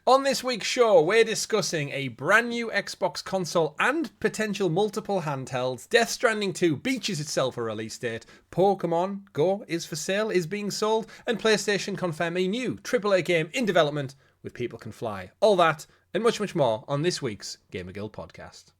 On this week's show, we're discussing a brand new Xbox console and potential multiple handhelds. Death Stranding 2 beaches itself a release date. Pokémon Go is for sale, is being sold, and PlayStation confirm a new AAA game in development with People Can Fly. All that and much, much more on this week's GamerGuild Podcast.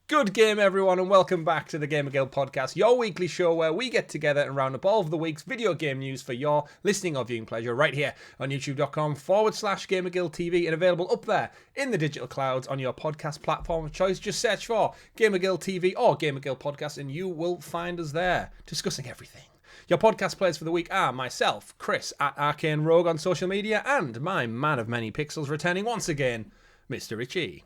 Good game, everyone, and welcome back to the GamerGuild Podcast, your weekly show where we get together and round up all of the week's video game news for your listening or viewing pleasure right here on youtube.com/GamerGuildTV and available up there in the digital clouds on your podcast platform of choice. Just search for GamerGuild TV or GamerGuild Podcast and you will find us there discussing everything. Your podcast players for the week are myself, Chris, at Arcane Rogue on social media, and my man of many pixels returning once again, Mr. Richie.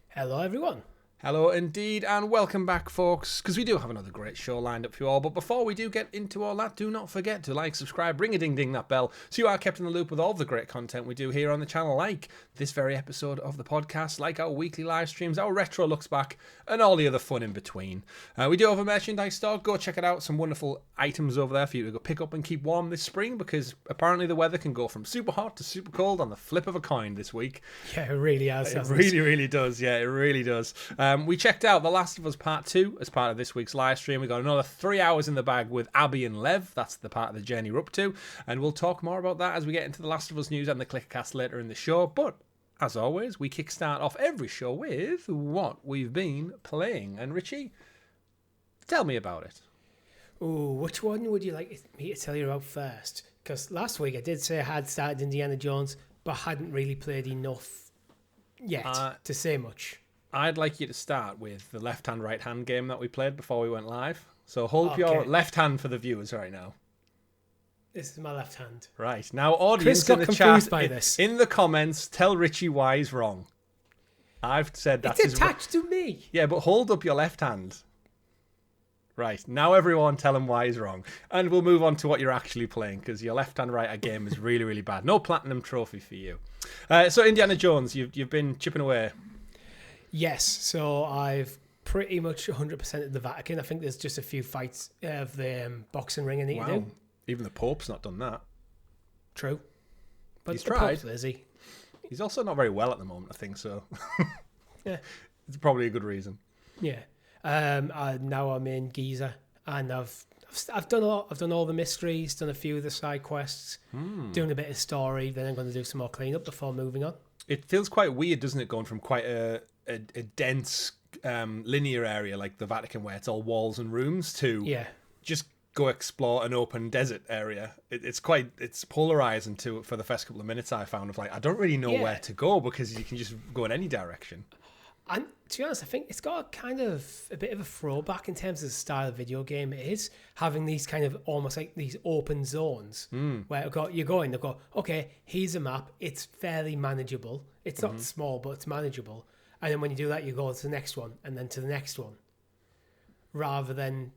Hello, everyone. Hello indeed, and welcome back, folks, because we do have another great show lined up for you all. But before we do get into all that, do not forget to like, subscribe, ring a ding that bell, so you are kept in the loop with all the great content we do here on the channel, like this very episode of the podcast, like our weekly live streams, our retro looks back, and all the other fun in between. We do have a merchandise store. Go check it out. Some wonderful items over there for you to go pick up and keep warm this spring, because apparently the weather can go from super hot to super cold on the flip of a coin this week. Yeah, it really has. It really does. Yeah, it really does. We checked out The Last of Us Part 2 as part of this week's live stream. We got another 3 hours in the bag with Abby and Lev. That's the part of the journey we're up to. And we'll talk more about that as we get into The Last of Us news and the Clickercast later in the show. But as always, we kickstart off every show with what we've been playing. And Richie, tell me about it. Ooh, which one would you like me to tell you about first? Because last week I did say I had started Indiana Jones, but hadn't really played enough yet to say much. I'd like you to start with the left-hand, right-hand game that we played before we went live. So hold up your left hand for the viewers right now. This is my left hand. Right. Now, audience Chris got in the confused chat, by this. In the comments, tell Richie why he's wrong. I've said that it's attached to me. Yeah, but hold up your left hand. Right. Now everyone tell him why he's wrong. And we'll move on to what you're actually playing, because your left-hand, right-hand game is really, really bad. No platinum trophy for you. So Indiana Jones, you've been chipping away. Yes, so I've pretty much 100% of the Vatican. I think there's just a few fights of the boxing ring I need to do. Even the Pope's not done that. True. But he's the tried. Pope's busy. He's also not very well at the moment, I think, so. Yeah. It's probably a good reason. Yeah. Now I'm in Giza, and I've done all the mysteries, done a few of the side quests, doing a bit of story, then I'm going to do some more cleanup before moving on. It feels quite weird, doesn't it, going from quite a dense linear area like the Vatican where it's all walls and rooms to just go explore an open desert area. It's polarizing for the first couple of minutes I found of like, I don't really know where to go because you can just go in any direction. And to be honest, I think it's got a bit of a throwback in terms of the style of video game it is, having these kind of almost like these open zones where you go in, they've got, okay, here's a map, it's fairly manageable. It's not small, but it's manageable. And then when you do that, you go to the next one and then to the next one, rather than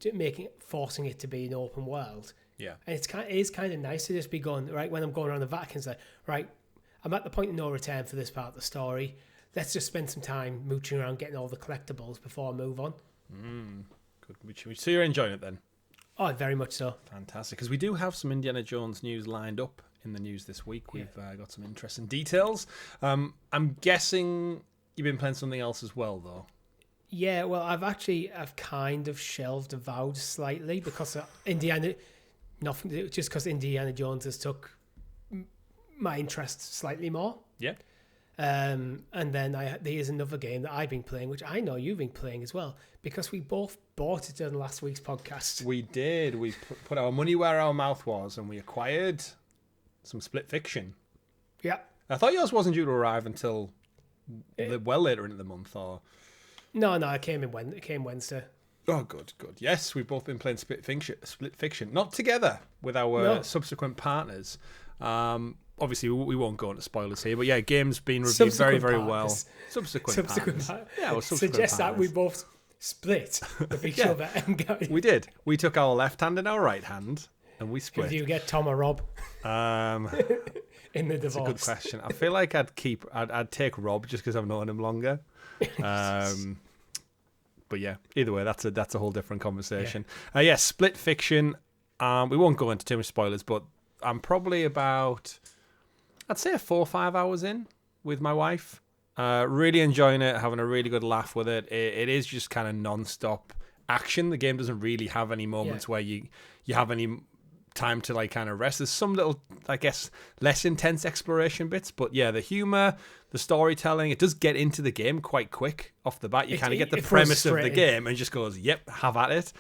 forcing it to be an open world. Yeah, and it is kind of nice to just be going, right, when I'm going around the Vatican, it's like, right, I'm at the point of no return for this part of the story. Let's just spend some time mooching around getting all the collectibles before I move on. Good. So you're enjoying it then? Oh, very much so. Fantastic. Because we do have some Indiana Jones news lined up in the news this week. We've got some interesting details. I'm guessing you've been playing something else as well, though. Yeah, well, I've kind of shelved Avowed slightly because Indiana Jones has took my interest slightly more. Yeah. And then there's another game that I've been playing, which I know you've been playing as well, because we both bought it on last week's podcast. We did. We put our money where our mouth was, and we acquired some Split Fiction. Yeah. I thought yours wasn't due to arrive until well later into the month, or... No, it came Wednesday. Oh, good. Yes, we've both been playing Split Fiction, not together with our subsequent partners. Obviously, we won't go into spoilers here, but yeah, game's been reviewed very, very well. Subsequent partners. Yeah, well, suggest that we both split with each Yeah. other and go. We did. We took our left hand and our right hand, and we split. Did you get Tom or Rob in the That's a divorce? good question. I feel like I'd take Rob just because I've known him longer. But yeah, either way, that's a whole different conversation. Yeah, Split Fiction. We won't go into too much spoilers, but I'm probably about, I'd say 4 or 5 hours in with my wife. Really enjoying it, having a really good laugh with it. It is just kind of non-stop action. The game doesn't really have any moments where you have any time to like kind of rest. There's some little, I guess, less intense exploration bits, but yeah, the humor, the storytelling, it does get into the game quite quick off the bat. You kind of get the premise of the game and just goes, yep, have at it.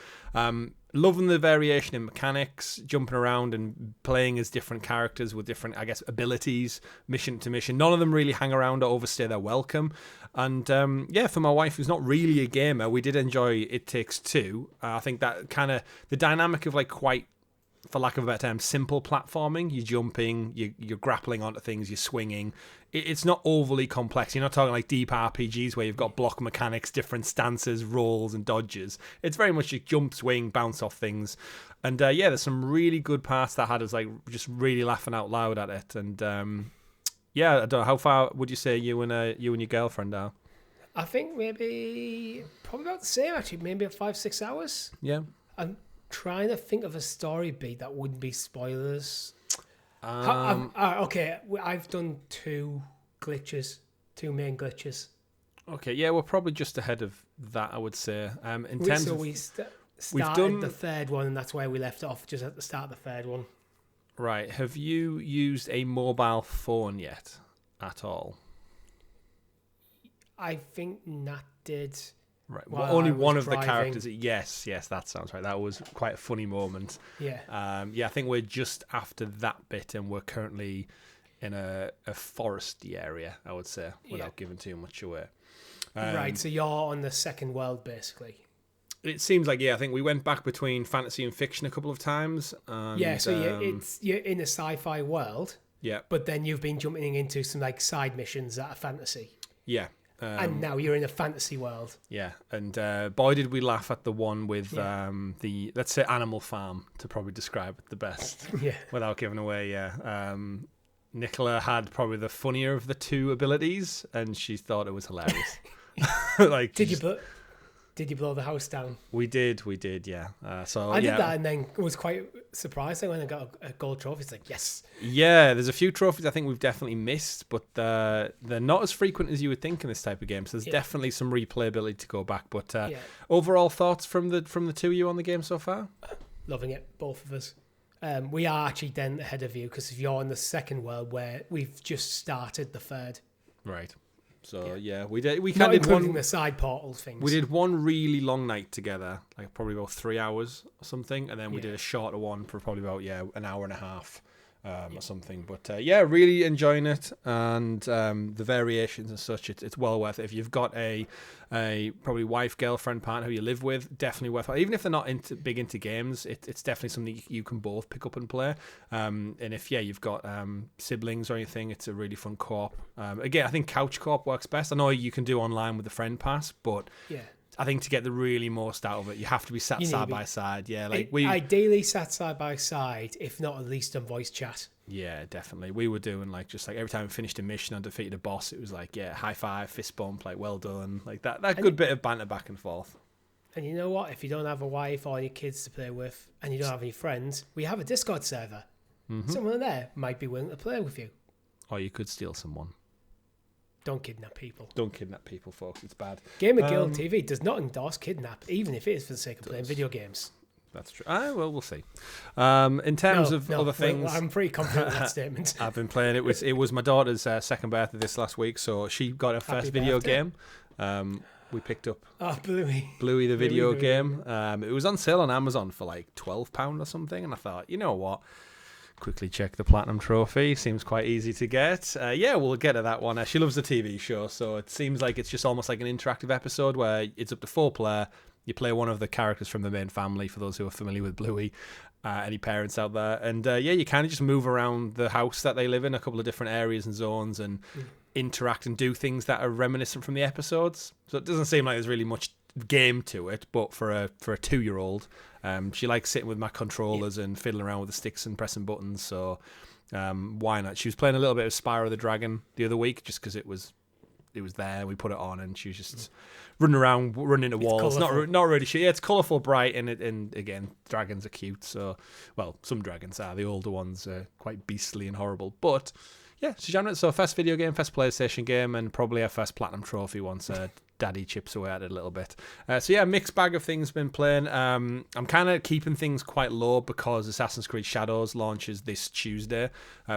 Loving the variation in mechanics, jumping around and playing as different characters with different, I guess, abilities, mission to mission. None of them really hang around or overstay their welcome. And for my wife, who's not really a gamer, we did enjoy It Takes Two. I think that kind of, the dynamic of like quite, for lack of a better term, simple platforming. You're jumping, you're grappling onto things, you're swinging. It's not overly complex. You're not talking like deep RPGs where you've got block mechanics, different stances, rolls, and dodges. It's very much a jump, swing, bounce off things. And there's some really good parts that had us like just really laughing out loud at it. And I don't know, how far would you say you and your girlfriend are? I think probably about the same actually. Maybe 5-6 hours. Yeah. I'm trying to think of a story beat that wouldn't be spoilers. Okay, I've done 2 main glitches. Okay, yeah, we're probably just ahead of that, I would say. We started the third one, and that's where we left off, just at the start of the third one. Right, have you used a mobile phone yet at all? I think Nat did. Right. Well, only one of the characters. Yes, that sounds right. That was quite a funny moment. Yeah. I think we're just after that bit, and we're currently in a foresty area, I would say, without giving too much away. Right. So you're on the second world, basically. It seems like, I think we went back between fantasy and fiction a couple of times. And, so you're in a sci-fi world. Yeah. But then you've been jumping into some like side missions that are fantasy. Yeah. And now you're in a fantasy world. Yeah, and boy did we laugh at the one with the, let's say, Animal Farm, to probably describe it the best. Without giving away, Nicola had probably the funnier of the 2 abilities, and she thought it was hilarious. Like, Did you blow the house down? We did, yeah. I did that and then was quite surprised when I got a gold trophy. It's like, yes. Yeah, there's a few trophies I think we've definitely missed, but they're not as frequent as you would think in this type of game. So there's definitely some replayability to go back. But overall thoughts from the 2 of you on the game so far? Loving it, both of us. We are actually then ahead of you because if you're in the second world where we've just started the third. Right. So we did. We not did including the side portal things. We did one really long night together, like probably about 3 hours or something, and then we did a shorter one for probably about an hour and a half or something. But really enjoying it, and the variations and such. It's well worth it. If you've got a probably wife, girlfriend, partner who you live with, definitely worth it. Even if they're not big into games, it's definitely something you can both pick up and play. And if you've got siblings or anything, it's a really fun co-op. Again, I think couch co-op works best. I know you can do online with the friend pass, but I think to get the really most out of it, you have to be sat side by side. Yeah, like ideally sat side by side, if not at least on voice chat. Yeah, definitely. We were doing just every time we finished a mission or defeated a boss, it was like, high five, fist bump, like well done, like that good bit of banter back and forth. And you know what? If you don't have a wife or any kids to play with, and you don't have any friends, we have a Discord server. Mm-hmm. Someone there might be willing to play with you. Or you could steal someone. Don't kidnap people. Don't kidnap people, folks. It's bad. GamerGuildTV does not endorse kidnap, even if it is for the sake of playing video games. That's true. Well, we'll see. In terms of other things, I'm pretty confident in that statement. I've been playing it. It was my daughter's second birthday this last week, so she got her first video game. We picked up Bluey the video game. It was on sale on Amazon for like £12 or something, and I thought, you know what? Quickly check the platinum trophy. Seems quite easy to get. We'll get to that one. She loves the TV show, so it seems like it's just almost like an interactive episode where it's up to 4 player. You play one of the characters from the main family, for those who are familiar with Bluey. Any parents out there. And you kind of just move around the house that they live in, a couple of different areas and zones, and interact and do things that are reminiscent from the episodes. So it doesn't seem like there's really much game to it, but for a 2-year-old, she likes sitting with my controllers and fiddling around with the sticks and pressing buttons. So why not? She was playing a little bit of Spyro the Dragon the other week, just because it was there. We put it on, and she was just running around, running into walls. Colourful. Not really. It's colourful, bright, and again, dragons are cute. So, well, some dragons are. The older ones are quite beastly and horrible, but. Yeah, she's on it. So first video game, first PlayStation game, and probably her first platinum trophy once Daddy chips away at it a little bit. So yeah, mixed bag of things been playing. I'm kind of keeping things quite low because Assassin's Creed Shadows launches this Tuesday.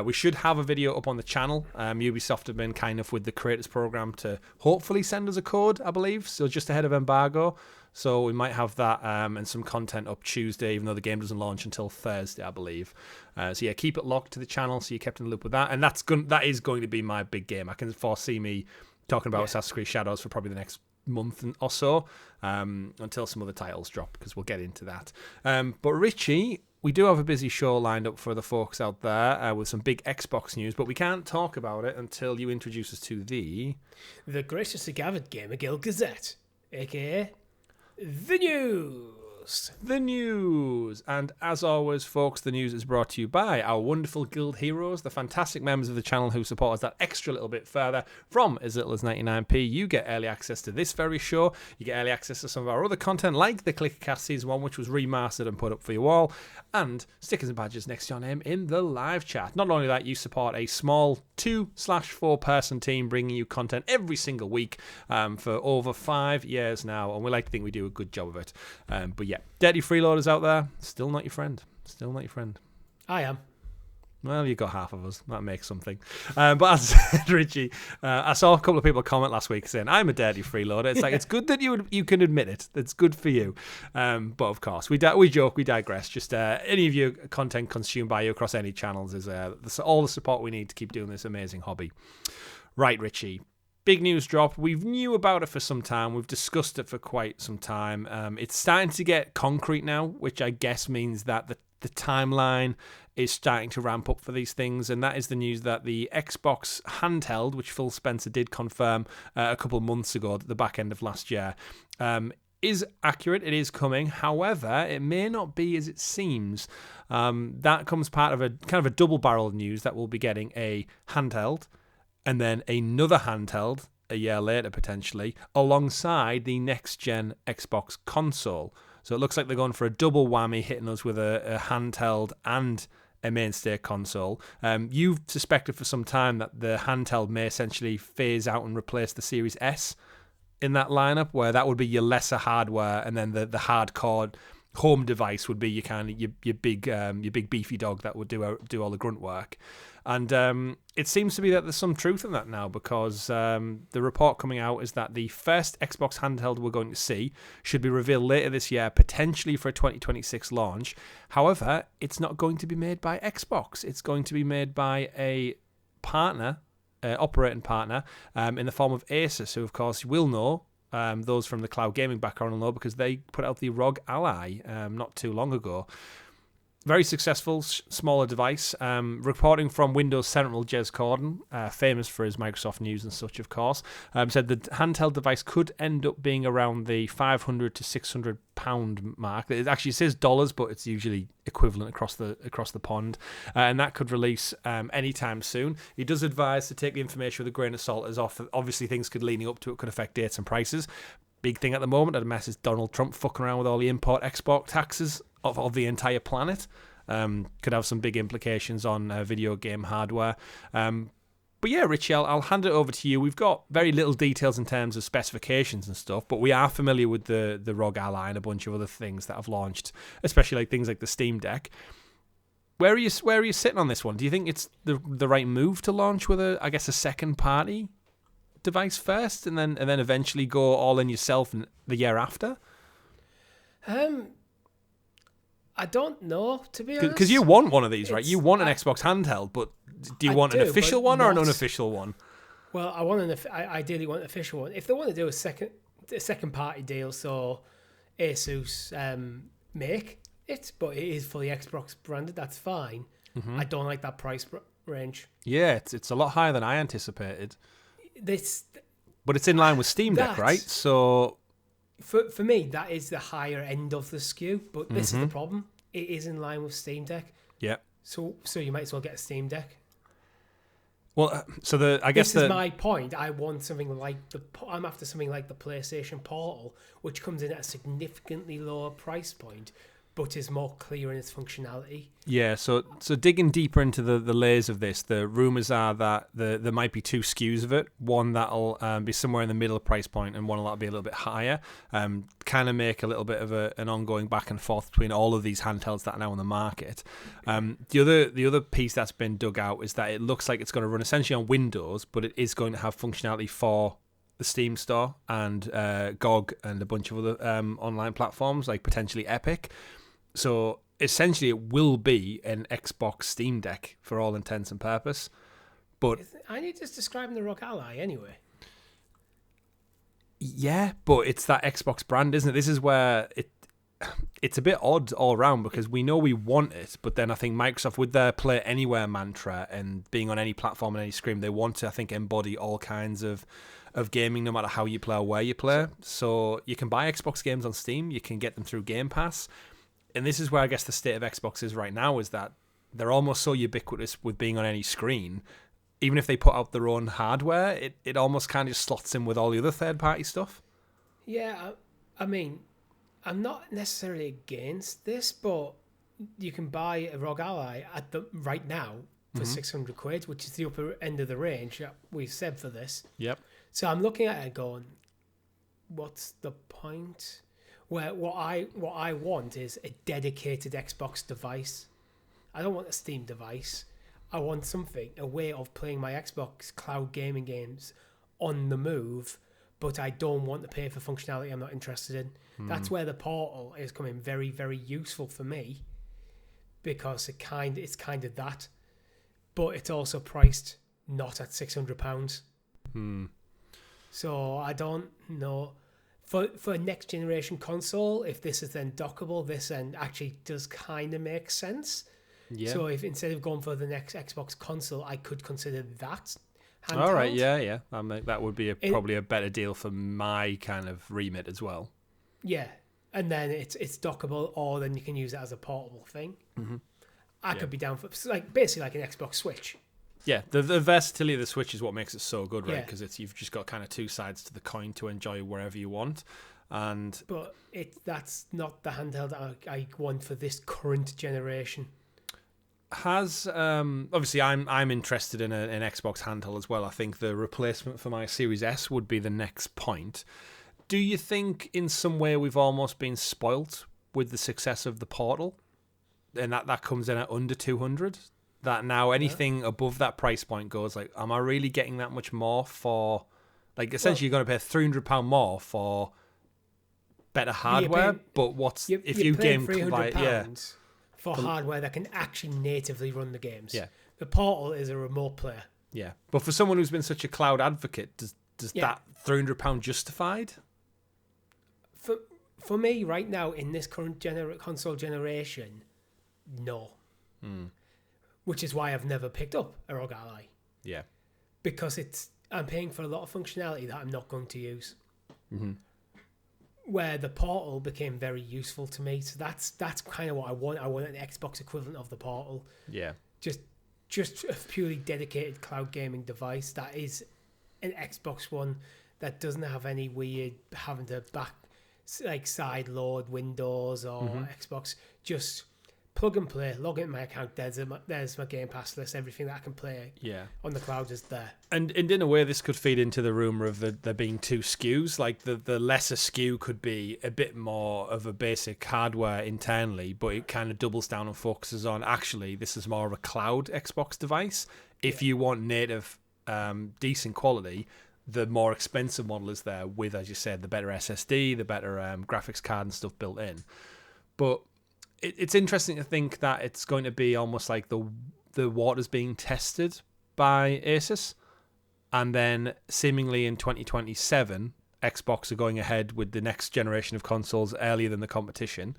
We should have a video up on the channel. Ubisoft have been kind of with the creators program to hopefully send us a code, I believe. So just ahead of embargo. So we might have that and some content up Tuesday, even though the game doesn't launch until Thursday, I believe. So yeah, keep it locked to the channel so you're kept in the loop with that. And that is going to be my big game. I can foresee me talking about Assassin's Creed Shadows for probably the next month or so until some other titles drop, because we'll get into that. But Richie, we do have a busy show lined up for the folks out there with some big Xbox news, but we can't talk about it until you introduce us to the graciously gathered GamerGuild Gazette, aka the news. The news. And as always, folks, the news is brought to you by our wonderful guild heroes, the fantastic members of the channel who support us that extra little bit further. From as little as 99p, you get early access to this very show. You get early access to some of our other content, like the Clickercast Season 1, which was remastered and put up for you all, and stickers and badges next to your name in the live chat. Not only that, you support a small 2/4 person team bringing you content every single week for over 5 years now, and we like to think we do a good job of it. But yeah, dirty freeloaders out there, still not your friend. Still not your friend. I am. Well, you got half of us. That makes something. But as I said, Richie, I saw a couple of people comment last week saying, I'm a dirty freeloader. It's like, it's good that you can admit it. That's good for you. But of course, we joke, we digress. Just any of your content consumed by you across any channels is all the support we need to keep doing this amazing hobby. Right, Richie. Big news drop. We've knew about it for some time. We've discussed it for quite some time. It's starting to get concrete now, which I guess means that the timeline is starting to ramp up for these things, and that is the news that the Xbox Handheld, which Phil Spencer did confirm a couple of months ago at the back end of last year, is accurate. It is coming. However, it may not be as it seems. That comes part of a kind of a double-barreled news that we'll be getting a handheld and then another handheld a year later, potentially, alongside the next-gen Xbox console. So it looks like they're going for a double whammy, hitting us with a handheld and a mainstay console. You've suspected for some time that the handheld may essentially phase out and replace the Series S in that lineup, where that would be your lesser hardware, and then the hardcore home device would be your big beefy dog that would do all the grunt work. And it seems to be that there's some truth in that now, because the report coming out is that the first Xbox handheld we're going to see should be revealed later this year, potentially for a 2026 launch. However, it's not going to be made by Xbox. It's going to be made by a partner, operating partner, in the form of Asus, who of course will know. Those from the cloud gaming background will know, because they put out the ROG Ally not too long ago. Very successful, smaller device. Reporting from Windows Central, Jez Corden, famous for his Microsoft news and such, of course, said the handheld device could end up being around the £500 to £600 mark. It actually says dollars, but it's usually equivalent across the pond, and that could release anytime soon. He does advise to take the information with a grain of salt, as obviously things leading up to it could affect dates and prices. Big thing at the moment, I'd mess, is Donald Trump fucking around with all the import-export taxes of the entire planet. Could have some big implications on video game hardware. But yeah, Richie, I'll hand it over to you. We've got very little details in terms of specifications and stuff, but we are familiar with the ROG Ally and a bunch of other things that have launched, especially like things like the Steam Deck. Where are you sitting on this one? Do you think it's the right move to launch with a second party device first, and then eventually go all in yourself the year after? I don't know, to be honest. Because you want one of these, right? You want an Xbox handheld, but do you want an official one or an unofficial one? Well, I ideally want an official one. If they want to do a second party deal, so Asus make it, but it is fully Xbox branded, that's fine. Mm-hmm. I don't like that price range. Yeah, it's a lot higher than I anticipated. But it's in line with Steam Deck, right? So for me, that is the higher end of the SKU, but this is the problem. It is in line with Steam Deck. Yeah. So you might as well get a Steam Deck. Well, I guess this is my point. I'm after something like the PlayStation Portal, which comes in at a significantly lower price point, but is more clear in its functionality. Yeah, so digging deeper into the layers of this, the rumours are that there might be two SKUs of it. One that'll be somewhere in the middle price point, and one that'll be a little bit higher. Kind of make a little bit of an ongoing back and forth between all of these handhelds that are now on the market. The other piece that's been dug out is that it looks like it's going to run essentially on Windows, but it is going to have functionality for the Steam Store and GOG and a bunch of other online platforms, like potentially Epic. So essentially it will be an Xbox Steam Deck for all intents and purpose. But aren't you just describing the ROG Ally anyway? Yeah, but it's that Xbox brand, isn't it? This is where it's a bit odd all around, because we know we want it, but then I think Microsoft, with their Play Anywhere mantra and being on any platform and any screen, they want to, I think, embody all kinds of gaming, no matter how you play or where you play. So you can buy Xbox games on Steam, you can get them through Game Pass. And this is where I guess the state of Xbox is right now, is that they're almost so ubiquitous with being on any screen. Even if they put out their own hardware, it almost kind of just slots in with all the other third-party stuff. Yeah, I mean, I'm not necessarily against this, but you can buy a ROG Ally right now for 600 quid, which is the upper end of the range that we've said for this. Yep. So I'm looking at it going, what's the point? Where what I want is a dedicated Xbox device. I don't want a Steam device. I want a way of playing my Xbox cloud gaming games on the move, but I don't want to pay for functionality I'm not interested in. That's where the Portal is coming very, very useful for me, because it's kind of that, but it's also priced not at £600. So I don't know. For a next generation console, if this is then dockable, this then actually does kind of make sense. Yeah. So if instead of going for the next Xbox console, I could consider that handheld. All right, yeah. That would be probably a better deal for my kind of remit as well. Yeah, and then it's dockable, or then you can use it as a portable thing. I could be down for basically like an Xbox Switch. Yeah, the versatility of the Switch is what makes it so good, right? Because you've just got kind of two sides to the coin to enjoy wherever you want. But that's not the handheld I want for this current generation. Obviously I'm interested in an Xbox handheld as well. I think the replacement for my Series S would be the next point. Do you think in some way we've almost been spoilt with the success of the Portal, and that comes in at under 200? That now anything above that price point goes like, am I really getting that much more for, like, essentially you're going to pay £300 more for better hardware, but if you game £300 for hardware that can actually natively run the games. Yeah. The Portal is a remote player. Yeah. But for someone who's been such a cloud advocate, does that £300 justified? For me right now in this current console generation, no. Which is why I've never picked up a ROG Ally. Yeah. Because I'm paying for a lot of functionality that I'm not going to use. Where the Portal became very useful to me. So that's kind of what I want. I want an Xbox equivalent of the Portal. Yeah. Just a purely dedicated cloud gaming device that is an Xbox One that doesn't have any weird having to side load Windows or Xbox. Just plug and play, log into my account, there's my Game Pass list, everything that I can play on the cloud is there. And in a way, this could feed into the rumour of there being two SKUs. Like the lesser SKU could be a bit more of a basic hardware internally, but it kind of doubles down and focuses on, actually, this is more of a cloud Xbox device. If you want native, decent quality, the more expensive model is there with, as you said, the better SSD, the better graphics card and stuff built in. But it's interesting to think that it's going to be almost like the waters being tested by Asus, and then seemingly in 2027, Xbox are going ahead with the next generation of consoles earlier than the competition.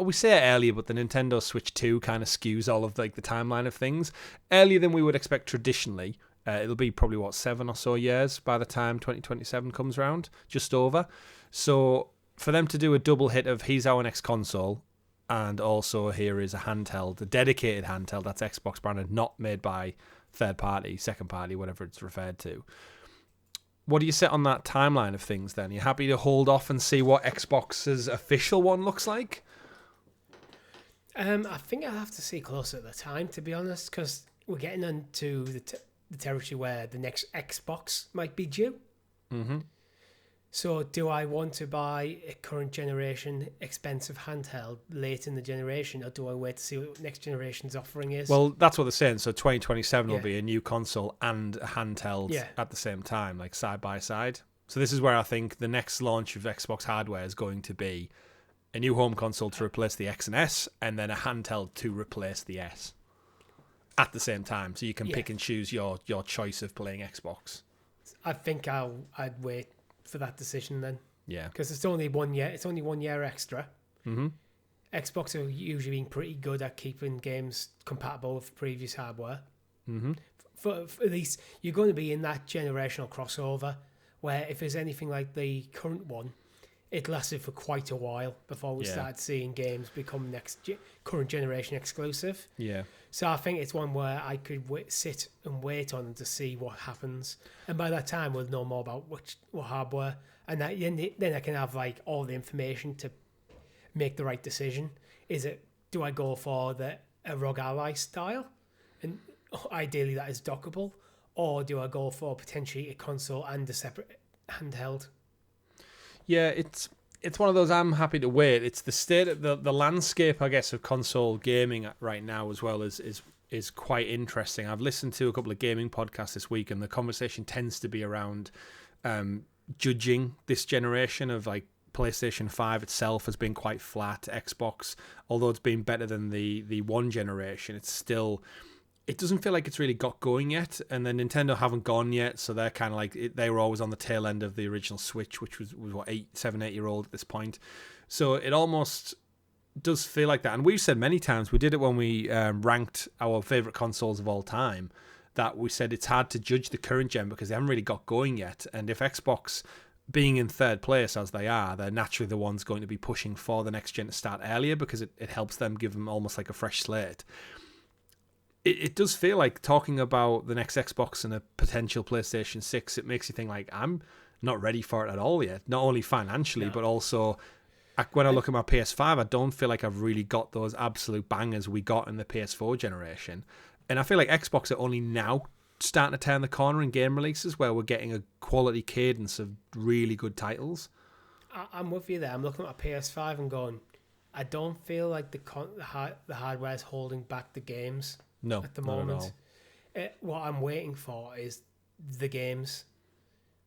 We say earlier, but the Nintendo Switch 2 kind of skews all of the timeline of things. Earlier than we would expect traditionally. It'll be probably, 7 or so years by the time 2027 comes around, just over. So for them to do a double hit of here's our next console, and also here is a handheld, a dedicated handheld that's Xbox branded, not made by third party, second party, whatever it's referred to. What do you set on that timeline of things then? Are you happy to hold off and see what Xbox's official one looks like? I think I'll have to see closer at the time, to be honest, because we're getting into the territory where the next Xbox might be due. Mm-hmm. So do I want to buy a current generation expensive handheld late in the generation, or do I wait to see what next generation's offering is? Well, that's what they're saying. So 2027 will be a new console and a handheld at the same time, like side by side. So this is where I think the next launch of Xbox hardware is going to be a new home console to replace the X and S, and then a handheld to replace the S at the same time. So you can pick and choose your choice of playing Xbox. I think I'd wait for that decision then. Yeah. Because it's only 1 year. It's only 1 year extra. Mm-hmm. Xbox are usually being pretty good at keeping games compatible with previous hardware. Mm-hmm. For at least you're going to be in that generational crossover where if there's anything like the current one, it lasted for quite a while before we started seeing games become current generation exclusive. Yeah. So I think it's one where I could sit and wait on to see what happens, and by that time we'll know more about what hardware, and then I can have like all the information to make the right decision. Do I go for a ROG Ally style, and ideally that is dockable, or do I go for potentially a console and a separate handheld? Yeah, it's one of those. I'm happy to wait. It's the state of the landscape, I guess, of console gaming right now as well is quite interesting. I've listened to a couple of gaming podcasts this week, and the conversation tends to be around judging this generation of like PlayStation 5 itself has been quite flat. Xbox, although it's been better than the one generation, it doesn't feel like it's really got going yet, and then Nintendo haven't gone yet, so they're kind of like they were always on the tail end of the original Switch, which was what 7, 8 year old at this point. So it almost does feel like that, and we've said many times, we did it when we ranked our favorite consoles of all time, that we said it's hard to judge the current gen because they haven't really got going yet, and if Xbox being in third place as they are, they're naturally the ones going to be pushing for the next gen to start earlier because it helps them, give them almost like a fresh slate. It does feel like talking about the next Xbox and a potential PlayStation 6, it makes you think like, I'm not ready for it at all yet. Not only financially, but also when I look at my PS5, I don't feel like I've really got those absolute bangers we got in the PS4 generation. And I feel like Xbox are only now starting to turn the corner in game releases where we're getting a quality cadence of really good titles. I'm with you there. I'm looking at my PS5 and going, I don't feel like the hardware is holding back the games. No, at the moment. Not at all. What I'm waiting for is the games.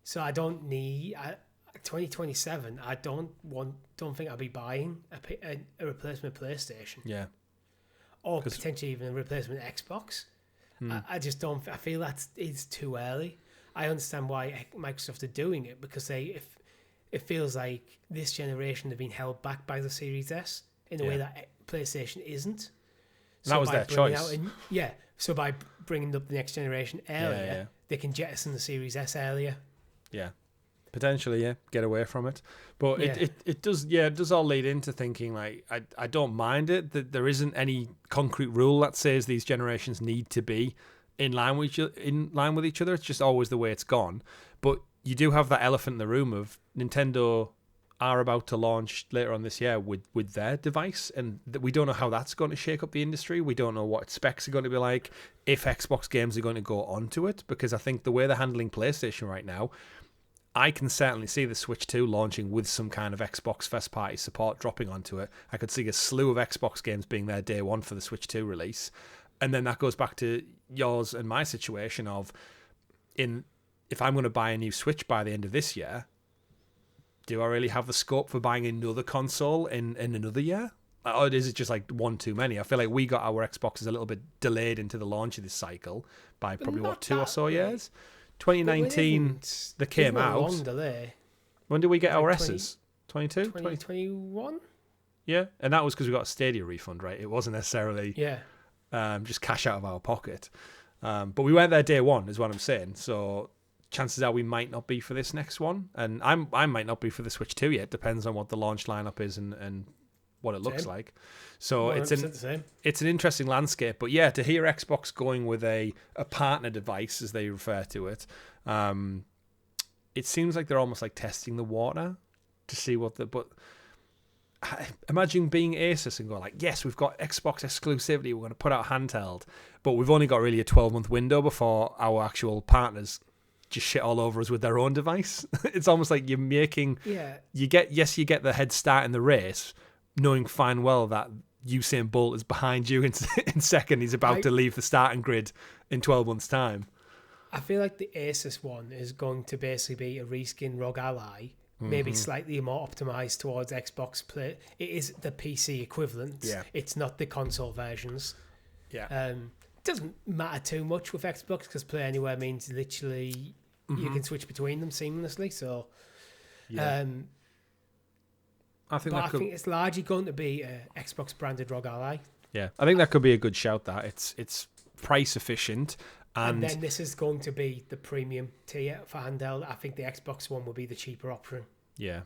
So I don't need 2027. I don't think I'll be buying a replacement PlayStation. Yeah, or potentially even a replacement Xbox. I just don't. I feel that it's too early. I understand why Microsoft are doing it because it feels like this generation have been held back by the Series S in a way that PlayStation isn't. So that was their choice. So by bringing up the next generation earlier, they can jettison the Series S earlier. Yeah, potentially, get away from it. But it does all lead into thinking like I don't mind it that there isn't any concrete rule that says these generations need to be in line with each other. It's just always the way it's gone. But you do have that elephant in the room of Nintendo are about to launch later on this year with their device, and we don't know how that's going to shake up the industry. We don't know what its specs are going to be like, if Xbox games are going to go onto it, because I think the way they're handling PlayStation right now, I can certainly see the Switch 2 launching with some kind of Xbox first-party support dropping onto it. I could see a slew of Xbox games being there day one for the Switch 2 release, and then that goes back to yours and my situation of, if I'm going to buy a new Switch by the end of this year, do I really have the scope for buying another console in another year? Or is it just like one too many? I feel like we got our Xboxes a little bit delayed into the launch of this cycle by probably, 2 or so years? 2019, they came out. Long delay. When did we get our S's? 22? 2021? Yeah, and that was because we got a Stadia refund, right? It wasn't necessarily just cash out of our pocket. But we went there day one, is what I'm saying. So chances are we might not be for this next one, and I might not be for the Switch 2 yet. Depends on what the launch lineup is and what it looks like. So it's an interesting landscape. But yeah, to hear Xbox going with a partner device, as they refer to it, it seems like they're almost like testing the water to see what but imagine being Asus and going like, yes, we've got Xbox exclusivity, we're going to put out Handheld, but we've only got really a 12-month window before our actual partners just shit all over us with their own device. It's almost like you're making... Yeah. You get the head start in the race, knowing fine well that Usain Bolt is behind you in second. He's about to leave the starting grid in 12 months' time. I feel like the Asus one is going to basically be a reskin ROG Ally, maybe slightly more optimized towards Xbox Play. It is the PC equivalent. Yeah. It's not the console versions. Yeah. It doesn't matter too much with Xbox because Play Anywhere means literally you can switch between them seamlessly. So, yeah. I think it's largely going to be a Xbox branded ROG Ally. Yeah, I think that could be a good shout. That it's price efficient. And then this is going to be the premium tier for Handheld. I think the Xbox One will be the cheaper option. Yeah.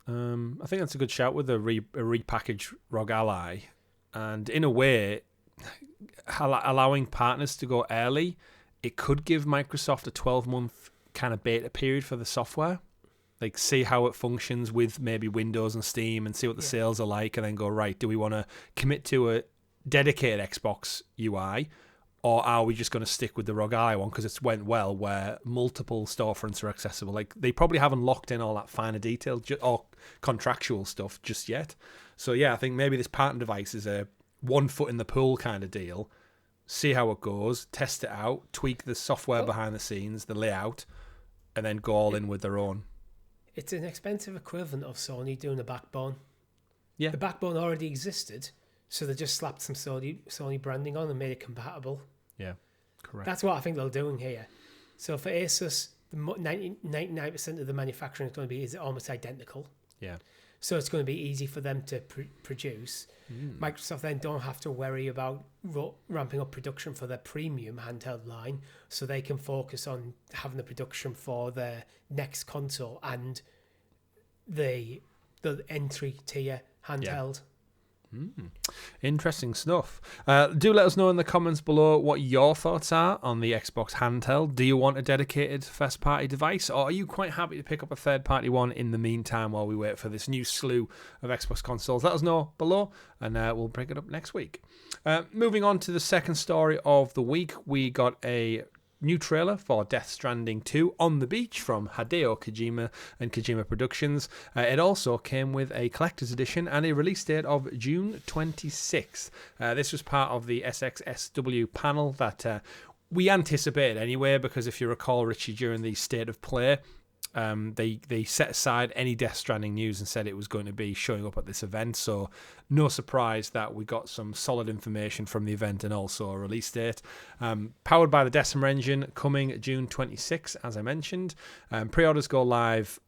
I think that's a good shout with a repackaged ROG Ally. And in a way, allowing partners to go early, it could give Microsoft a 12-month kind of beta period for the software. Like, see how it functions with maybe Windows and Steam and see what the sales are like, and then go, right, do we want to commit to a dedicated Xbox UI? Or are we just going to stick with the ROG Ally one because it's went well, where multiple storefronts are accessible? Like, they probably haven't locked in all that finer detail or contractual stuff just yet. So yeah, I think maybe this partner device is a 1 foot in the pool kind of deal. See how it goes, test it out, tweak the software behind the scenes, the layout, and then go all in with their own. It's an expensive equivalent of Sony doing a backbone. Yeah, the backbone already existed, so they just slapped some Sony branding on and made it compatible. Yeah, correct. That's what I think they're doing here. So for Asus, 99% of the manufacturing is almost identical. Yeah. So it's going to be easy for them to produce. Microsoft then don't have to worry about ramping up production for their premium handheld line, so they can focus on having the production for their next console and the entry tier handheld. Interesting stuff. Do let us know in the comments below what your thoughts are on the Xbox Handheld. Do you want a dedicated first-party device, or are you quite happy to pick up a third-party one in the meantime while we wait for this new slew of Xbox consoles? Let us know below, and we'll bring it up next week. Moving on to the second story of the week, we got a new trailer for Death Stranding 2 on the beach from Hideo Kojima and Kojima Productions. It also came with a collector's edition and a release date of June 26th. This was part of the SXSW panel that we anticipated anyway, because if you recall, Richie, during the State of Play, they set aside any Death Stranding news and said it was going to be showing up at this event, so no surprise that we got some solid information from the event and also a release date. Powered by the Decima engine, coming June 26th, as I mentioned. Pre-orders go live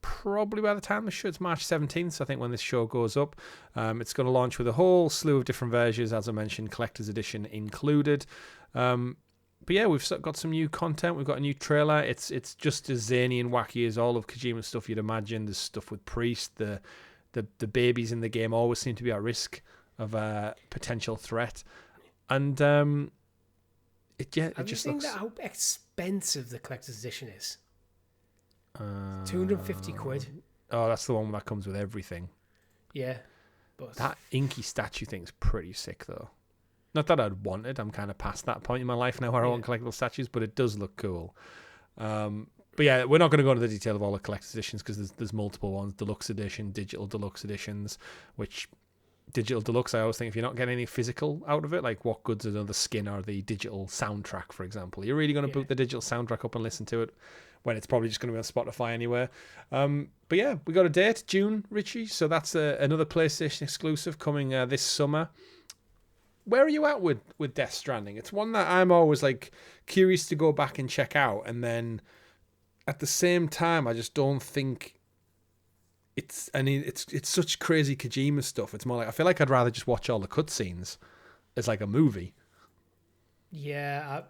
probably by the time the show, it's March 17th, so I think when this show goes up. It's going to launch with a whole slew of different versions, as I mentioned, collector's edition included. But yeah, we've got some new content. We've got a new trailer. It's just as zany and wacky as all of Kojima's stuff you'd imagine. There's stuff with Priest. The babies in the game always seem to be at risk of a potential threat. And it just looks... how expensive the collector's edition is? 250 quid. Oh, that's the one that comes with everything. Yeah. But that inky statue thing's pretty sick, though. Not that I'd want it. I'm kind of past that point in my life now where I want collectible statues, but it does look cool. But yeah, we're not going to go into the detail of all the collector's editions because there's multiple ones. Deluxe edition, digital deluxe editions, which digital deluxe, I always think if you're not getting any physical out of it, like what good's another skin or the digital soundtrack, for example. You're really going to boot the digital soundtrack up and listen to it when it's probably just going to be on Spotify anywhere. But yeah, we got a date, June, Richie. So that's another PlayStation exclusive coming this summer. Where are you at with Death Stranding? It's one that I'm always like curious to go back and check out, and then at the same time, I just don't think it's such crazy Kojima stuff. It's more like I feel like I'd rather just watch all the cutscenes as like a movie. Yeah,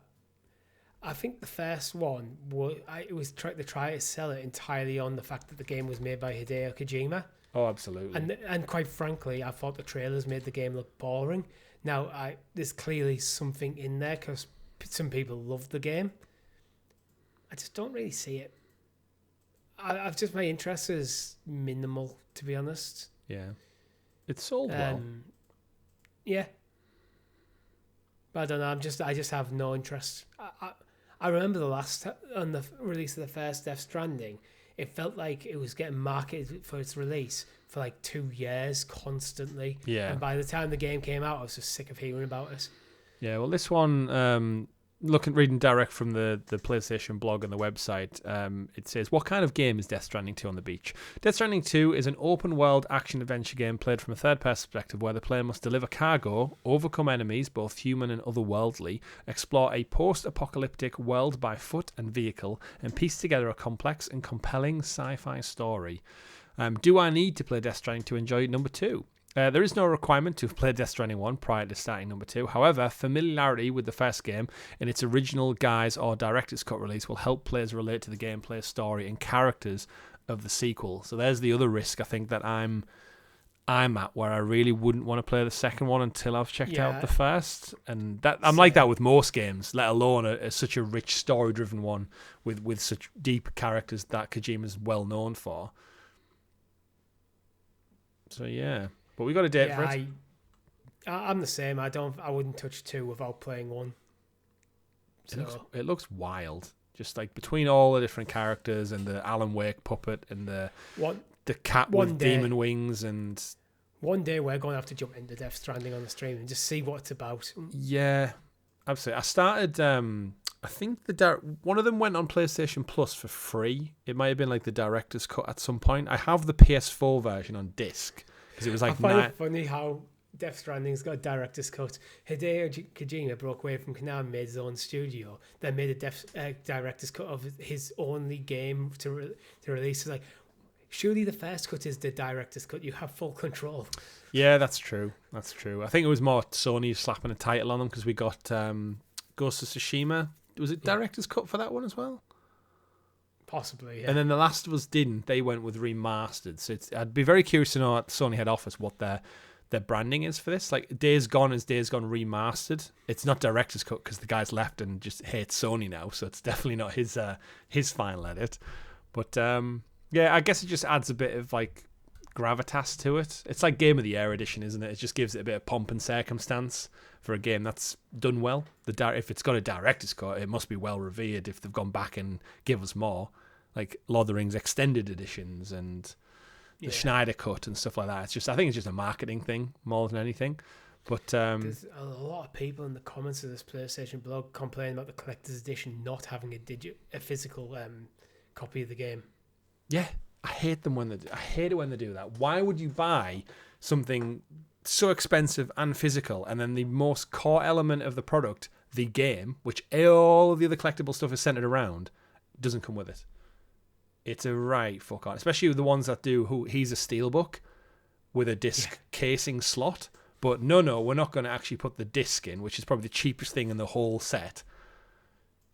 I think the first one was to try to sell it entirely on the fact that the game was made by Hideo Kojima. Oh, absolutely. And quite frankly, I thought the trailers made the game look boring. Now, there's clearly something in there because some people love the game. I just don't really see it. My interest is minimal, to be honest. Yeah. It's sold well. Yeah. But I don't know. I just have no interest. I remember on the release of the first Death Stranding, it felt like it was getting marketed for its release for like 2 years constantly. Yeah. And by the time the game came out, I was just sick of hearing about it. Yeah, well, this one, reading direct from the PlayStation blog and the website, it says, what kind of game is Death Stranding 2 on the beach? Death Stranding 2 is an open-world action-adventure game played from a third-person perspective where the player must deliver cargo, overcome enemies, both human and otherworldly, explore a post-apocalyptic world by foot and vehicle, and piece together a complex and compelling sci-fi story. Do I need to play Death Stranding to enjoy number 2? There is no requirement to have played Death Stranding 1 prior to starting number 2. However, familiarity with the first game in its original guise or director's cut release will help players relate to the gameplay, story, and characters of the sequel. So there's the other risk I think that I'm at, where I really wouldn't want to play the second one until I've checked out the first. And that I'm like that with most games, let alone such a rich story-driven one with such deep characters that Kojima's well known for. So yeah. But we got a date for it. I'm the same. I wouldn't touch 2 without playing 1. So. It looks wild. Just like between all the different characters and the Alan Wake puppet and the cat with demon wings and. One day we're going to have to jump into Death Stranding on the stream and just see what it's about. Yeah, absolutely. I started. I think one of them went on PlayStation Plus for free. It might have been like the director's cut at some point. I have the PS4 version on disc. It was like I find it funny how Death Stranding's got a director's cut. Hideo Kojima broke away from Konami, made his own studio, then made a director's cut of his only game to release. It's like, surely the first cut is the director's cut. You have full control. Yeah, that's true. That's true. I think it was more Sony slapping a title on them because we got Ghost of Tsushima. Was it director's cut for that one as well? Possibly, yeah. And then The Last of Us didn't. They went with remastered. So I'd be very curious to know at Sony head office what their branding is for this. Like Days Gone is Days Gone remastered. It's not director's cut because the guy's left and just hates Sony now. So it's definitely not his final edit. But yeah, I guess it just adds a bit of like gravitas to it. It's like Game of the Year edition, isn't it? It just gives it a bit of pomp and circumstance for a game that's done well. If it's got a director's cut, it must be well revered if they've gone back and give us more. Like Lord of the Rings extended editions and the Schneider cut and stuff like that. I think it's just a marketing thing more than anything. But there's a lot of people in the comments of this PlayStation blog complaining about the collector's edition not having a physical copy of the game. Yeah, I hate it when they do that. Why would you buy something so expensive and physical, and then the most core element of the product, the game, which all of the other collectible stuff is centered around, doesn't come with it? It's a right fuck on, especially with the ones that do. He's a steelbook with a disc casing slot, but no, we're not going to actually put the disc in, which is probably the cheapest thing in the whole set.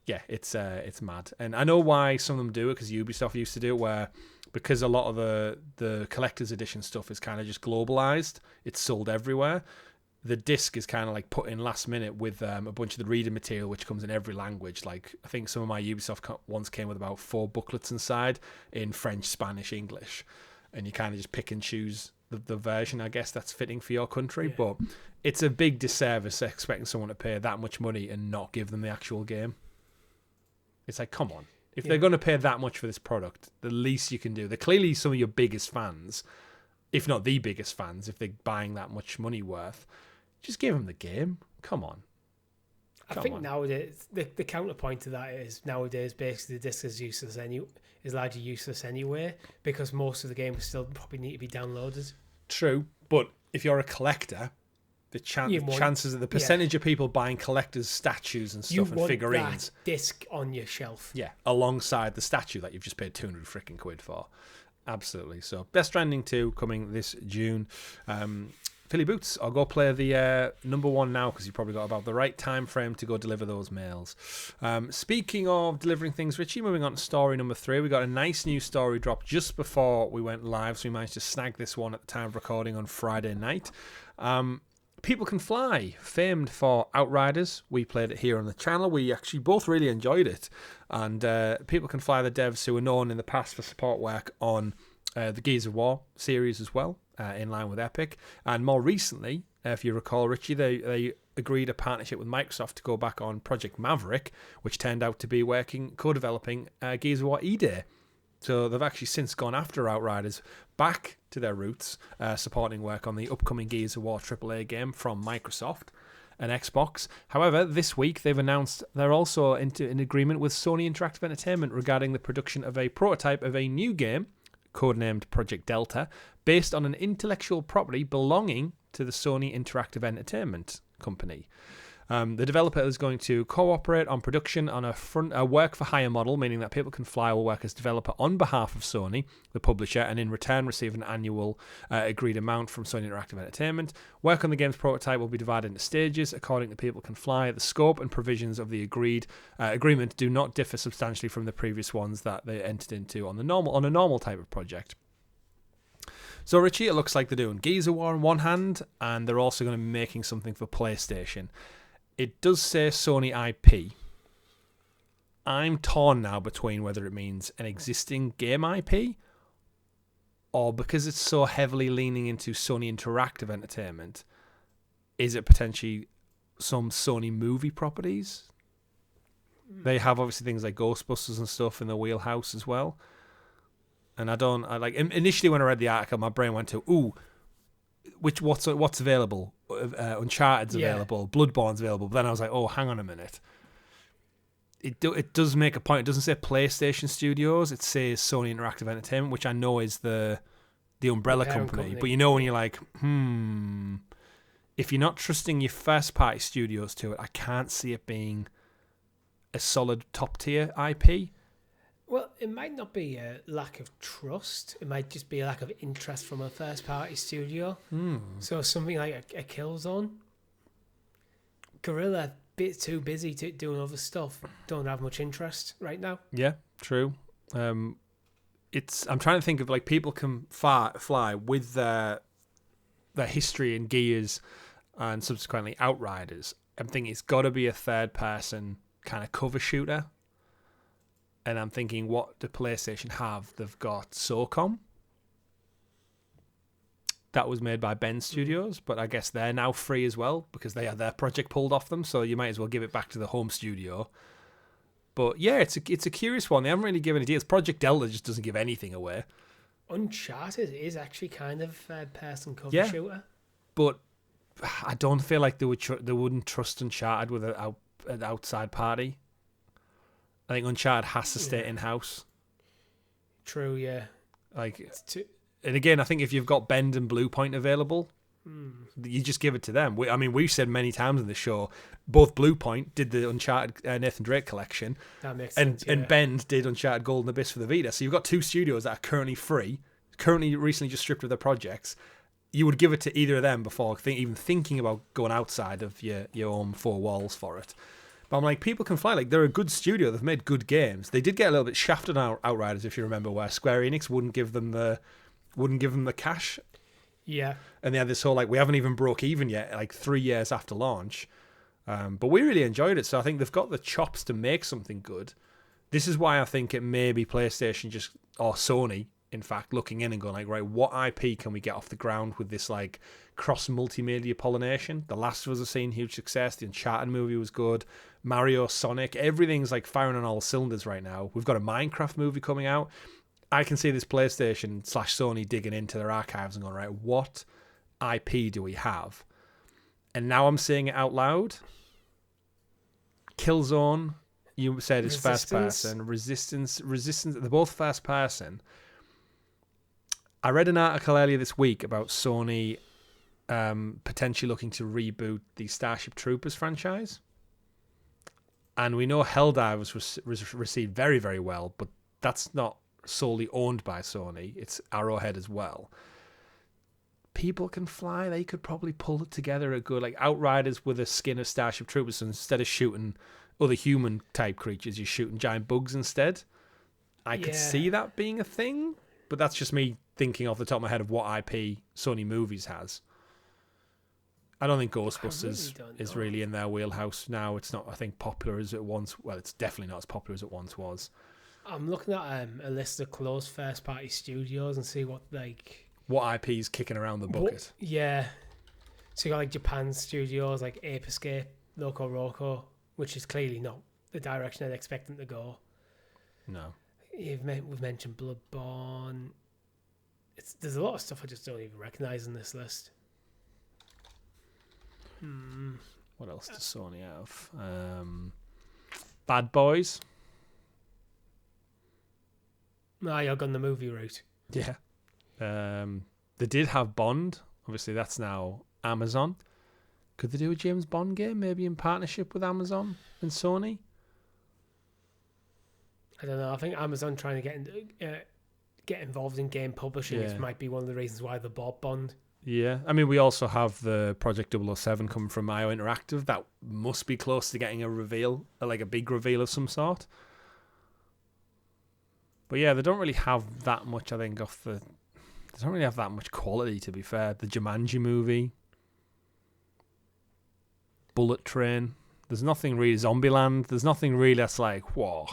Yeah, it's mad, and I know why some of them do it because Ubisoft used to do it, where because a lot of the collector's edition stuff is kind of just globalized, it's sold everywhere. The disc is kind of like put in last minute with a bunch of the reading material, which comes in every language. Like I think some of my Ubisoft ones came with about 4 booklets inside in French, Spanish, English, and you kind of just pick and choose the version, I guess, that's fitting for your country. Yeah. But it's a big disservice expecting someone to pay that much money and not give them the actual game. It's like, come on. If they're going to pay that much for this product, the least you can do. They're clearly some of your biggest fans, if not the biggest fans, if they're buying that much money worth. Just give them the game. Come on. I think nowadays, the counterpoint to that is nowadays basically the disc is largely useless anyway, because most of the game will still probably need to be downloaded. True, but if you're a collector, the chances of the percentage of people buying collectors' statues and stuff and figurines, that disc on your shelf, alongside the statue that you've just paid £200 freaking quid for. Absolutely. So Death Stranding 2 coming this June. Philly Boots, or go play the number one now, because you've probably got about the right time frame to go deliver those mails. Speaking of delivering things, Richie, moving on to story number 3. We got a nice new story drop just before we went live, so we managed to snag this one at the time of recording on Friday night. People Can Fly, famed for Outriders. We played it here on the channel. We actually both really enjoyed it. And People Can Fly, the devs who were known in the past for support work on the Gears of War series as well, in line with Epic. And more recently, if you recall, Richie, they agreed a partnership with Microsoft to go back on Project Maverick, which turned out to be co-developing Gears of War E-Day. So they've actually since gone after Outriders back to their roots, supporting work on the upcoming Gears of War AAA game from Microsoft and Xbox. However, this week they've announced they're also into an agreement with Sony Interactive Entertainment regarding the production of a prototype of a new game, codenamed Project Delta, based on an intellectual property belonging to the Sony Interactive Entertainment company. The developer is going to cooperate on production on a work-for-hire model, meaning that People Can Fly will work as developer on behalf of Sony, the publisher, and in return receive an annual agreed amount from Sony Interactive Entertainment. Work on the game's prototype will be divided into stages. According to People Can Fly, the scope and provisions of the agreement do not differ substantially from the previous ones that they entered into on a normal type of project. So, Richie, it looks like they're doing Gears of War on one hand, and they're also going to be making something for PlayStation. It does say Sony IP. I'm torn now between whether it means an existing game IP, or because it's so heavily leaning into Sony Interactive Entertainment, is it potentially some Sony movie properties? They have obviously things like Ghostbusters and stuff in the wheelhouse as well. And initially when I read the article, my brain went to, what's available? Uncharted's available, Bloodborne's available. But then I was like, oh, hang on a minute. It does make a point. It doesn't say PlayStation Studios. It says Sony Interactive Entertainment, which I know is the umbrella company. But you know when you're like, if you're not trusting your first-party studios to it, I can't see it being a solid top-tier IP. Well, it might not be a lack of trust. It might just be a lack of interest from a first-party studio. So something like a Killzone. Guerrilla, bit too busy doing other stuff. Don't have much interest right now. Yeah, true. I'm trying to think of like People Can Fly with their history in Gears and subsequently Outriders. I'm thinking it's got to be a third-person kind of cover shooter. And I'm thinking, what do PlayStation have? They've got SOCOM. That was made by Ben Studios, but I guess they're now free as well because they had their project pulled off them, so you might as well give it back to the home studio. But yeah, it's a curious one. They haven't really given any deals. Project Delta just doesn't give anything away. Uncharted is actually kind of third-person cover shooter. But I don't feel like they wouldn't trust Uncharted with an outside party. I think Uncharted has to stay in-house. True, yeah. And again, I think if you've got Bend and Bluepoint available, you just give it to them. We've said many times in the show, both Bluepoint did the Uncharted Nathan Drake collection, that makes sense, and Bend did Uncharted Golden Abyss for the Vita. So you've got two studios that are currently free, recently just stripped of their projects. You would give it to either of them before even thinking about going outside of your own four walls for it. But I'm like, People Can Fly. Like, they're a good studio. They've made good games. They did get a little bit shafted on Outriders, if you remember, where Square Enix wouldn't give them the cash. Yeah. And they had this whole we haven't even broke even yet, 3 years after launch. But we really enjoyed it. So I think they've got the chops to make something good. This is why I think it may be PlayStation or Sony, in fact, looking in and going right, what IP can we get off the ground with this cross multimedia pollination? The Last of Us has seen huge success. The Uncharted movie was good. Mario, Sonic, everything's firing on all cylinders right now. We've got a Minecraft movie coming out. I can see this PlayStation / Sony digging into their archives and going, right, what IP do we have? And now I'm saying it out loud. Killzone, you said, is first person. Resistance, they're both first person. I read an article earlier this week about Sony potentially looking to reboot the Starship Troopers franchise. And we know Helldivers received very, very well, but that's not solely owned by Sony. It's Arrowhead as well. People Can Fly, they could probably pull it together a good, like Outriders with a skin of Starship Troopers, so instead of shooting other human type creatures, you're shooting giant bugs instead. I could see that being a thing, but that's just me thinking off the top of my head of what IP Sony Movies has. I don't think Ghostbusters is really in their wheelhouse now. It's not, I think, popular as it once. Well, it's definitely not as popular as it once was. I'm looking at a list of close first-party studios and see what IP is kicking around the bucket. So you got like Japan studios like Ape Escape, Loco Roco, which is clearly not the direction I'd expect them to go. No. We've mentioned Bloodborne. There's a lot of stuff I just don't even recognise in this list. What else does Sony have? Bad Boys. You're gone the movie route. Yeah. They did have Bond. Obviously, that's now Amazon. Could they do a James Bond game, maybe in partnership with Amazon and Sony? I don't know. I think Amazon trying to get involved in game publishing might be one of the reasons why they bought Bond. Yeah. I mean, we also have the Project 007 coming from IO Interactive. That must be close to getting a reveal, like a big reveal of some sort. But yeah, they don't really have that much, I think, they don't really have that much quality, to be fair. The Jumanji movie, Bullet Train, there's nothing really, Zombieland, there's nothing really that's like, whoa,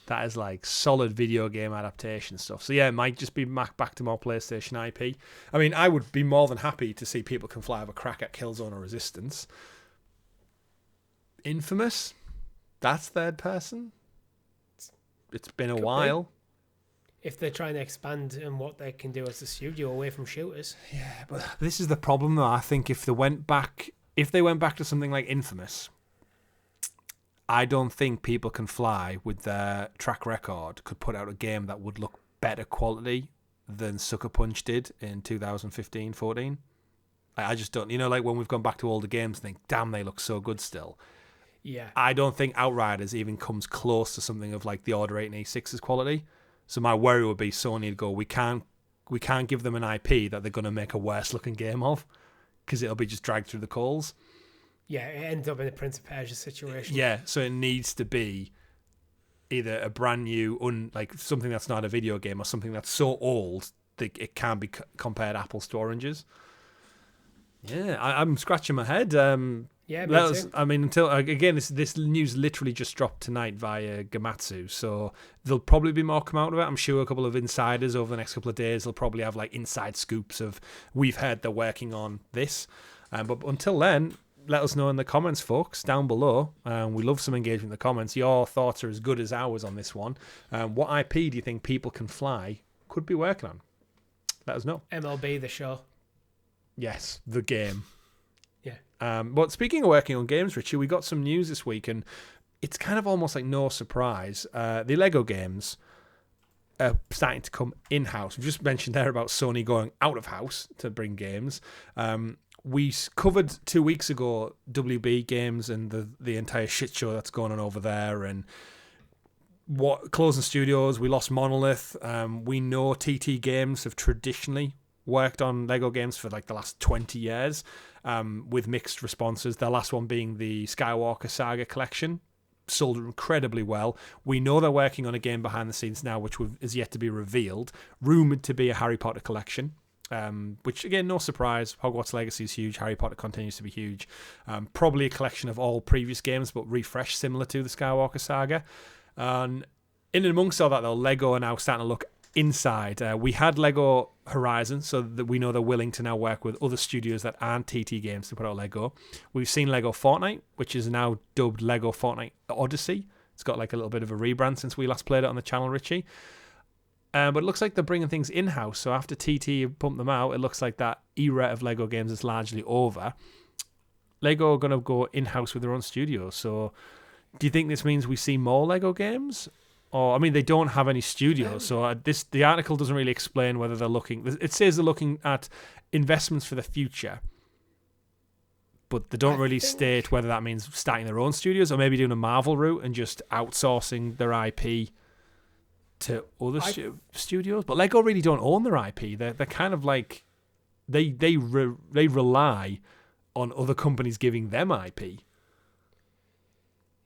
that is like solid video game adaptation stuff. So yeah, it might just be back to more PlayStation IP. I mean, I would be more than happy to see People Can Fly have a crack at Killzone or Resistance. Infamous, that's third person. It's been a while. If they're trying to expand on what they can do as a studio away from shooters. Yeah, but this is the problem though. I think if they went back to something like Infamous, I don't think People Can Fly with their track record could put out a game that would look better quality than Sucker Punch did in 2015-14. I just don't. Like when we've gone back to older games and think, damn, they look so good still. Yeah. I don't think Outriders even comes close to something of like the Order 8 and A6's quality. So my worry would be Sony would go, we can't give them an IP that they're going to make a worse looking game of, because it'll be just dragged through the coals. Yeah, it ends up in a Prince of Persia situation. Yeah, so it needs to be either a brand new, like something that's not a video game, or something that's so old that it can be compared apples to oranges. Yeah, I'm scratching my head. Yeah, I mean, until again, this news literally just dropped tonight via Gamatsu, so there'll probably be more come out of it. I'm sure a couple of insiders over the next couple of days will probably have like inside scoops of we've heard they're working on this. But until then, let us know in the comments, folks, down below. We love some engagement in the comments. Your thoughts are as good as ours on this one. What IP do you think People Can Fly could be working on? Let us know. MLB The Show. Yes, the game. Yeah. But speaking of working on games, Richie, we got some news this week, and it's kind of almost like no surprise. The Lego games are starting to come in-house. We've just mentioned there about Sony going out of house to bring games. We covered 2 weeks ago WB Games and the entire shit show that's going on over there, and what closing studios. We lost Monolith. We know TT Games have traditionally worked on Lego games for like the last 20 years with mixed responses. Their last one being the Skywalker Saga collection. Sold incredibly well. We know they're working on a game behind the scenes now, which is yet to be revealed. Rumoured to be a Harry Potter collection. Which, again, no surprise. Hogwarts Legacy is huge. Harry Potter continues to be huge. Probably a collection of all previous games, but refreshed similar to the Skywalker Saga. And in and amongst all that, though, Lego are now starting to look inside. We had Lego Horizon, so that we know they're willing to now work with other studios that aren't TT Games to put out Lego. We've seen Lego Fortnite, which is now dubbed Lego Fortnite Odyssey. It's got like a little bit of a rebrand since we last played it on the channel, Richie. But it looks like they're bringing things in-house. So after TT pumped them out, it looks like that era of Lego games is largely over. Lego are going to go in-house with their own studio. So do you think this means we see more Lego games? Or, I mean, they don't have any studios. So the article doesn't really explain whether they're looking... It says they're looking at investments for the future. But they don't really state whether that means starting their own studios or maybe doing a Marvel route and just outsourcing their IP to other studios. But Lego really don't own their IP. They're kind of like they rely on other companies giving them IP.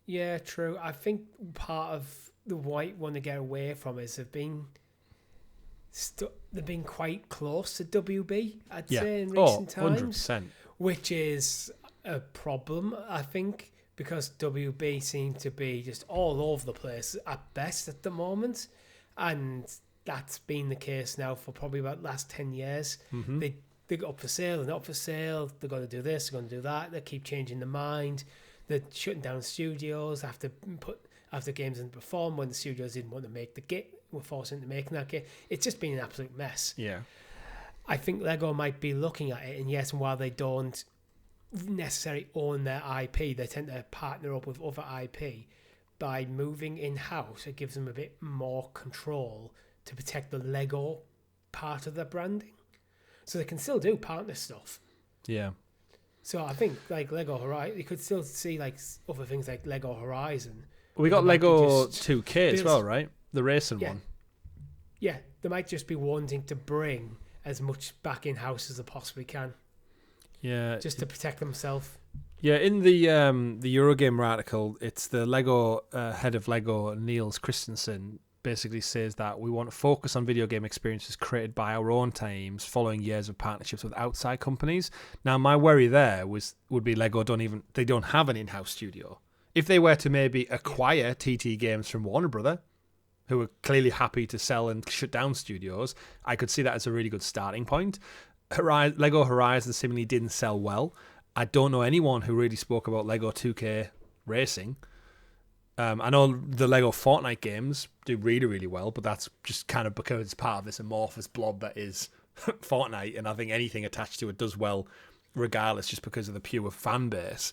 Yeah, true. I think part of the white want to get away from is they've been quite close to WB, I'd say, in recent times. 100%. Which is a problem, I think, because WB seem to be just all over the place at best at the moment. And that's been the case now for probably about the last 10 years. Mm-hmm. They go up for sale, they're not up for sale, they're going to do this, they're going to do that, they keep changing their mind. They're shutting down studios after games didn't perform when the studios didn't want to make the game, were forced into making that game. It's just been an absolute mess. Yeah. I think Lego might be looking at it, and yes, and while they don't necessarily own their IP, they tend to partner up with other IP. By moving in-house, it gives them a bit more control to protect the Lego part of their branding. So they can still do partner stuff. Yeah. So I think like Lego Horizon, you could still see like other things like Lego Horizon. We got Lego 2K as well, right? The racing one. Yeah, they might just be wanting to bring as much back in-house as they possibly can. Yeah. Just to protect themselves. Yeah, in the Eurogamer article, it's the Lego head of Lego, Niels Christensen, basically says that we want to focus on video game experiences created by our own teams following years of partnerships with outside companies. Now, my worry there would be Lego they don't have an in-house studio. If they were to maybe acquire TT Games from Warner Brother, who are clearly happy to sell and shut down studios, I could see that as a really good starting point. Lego Horizon seemingly didn't sell well. I don't know anyone who really spoke about Lego 2K Racing. I know the Lego Fortnite games do really, really well, but that's just kind of because it's part of this amorphous blob that is Fortnite, and I think anything attached to it does well regardless, just because of the pure fan base.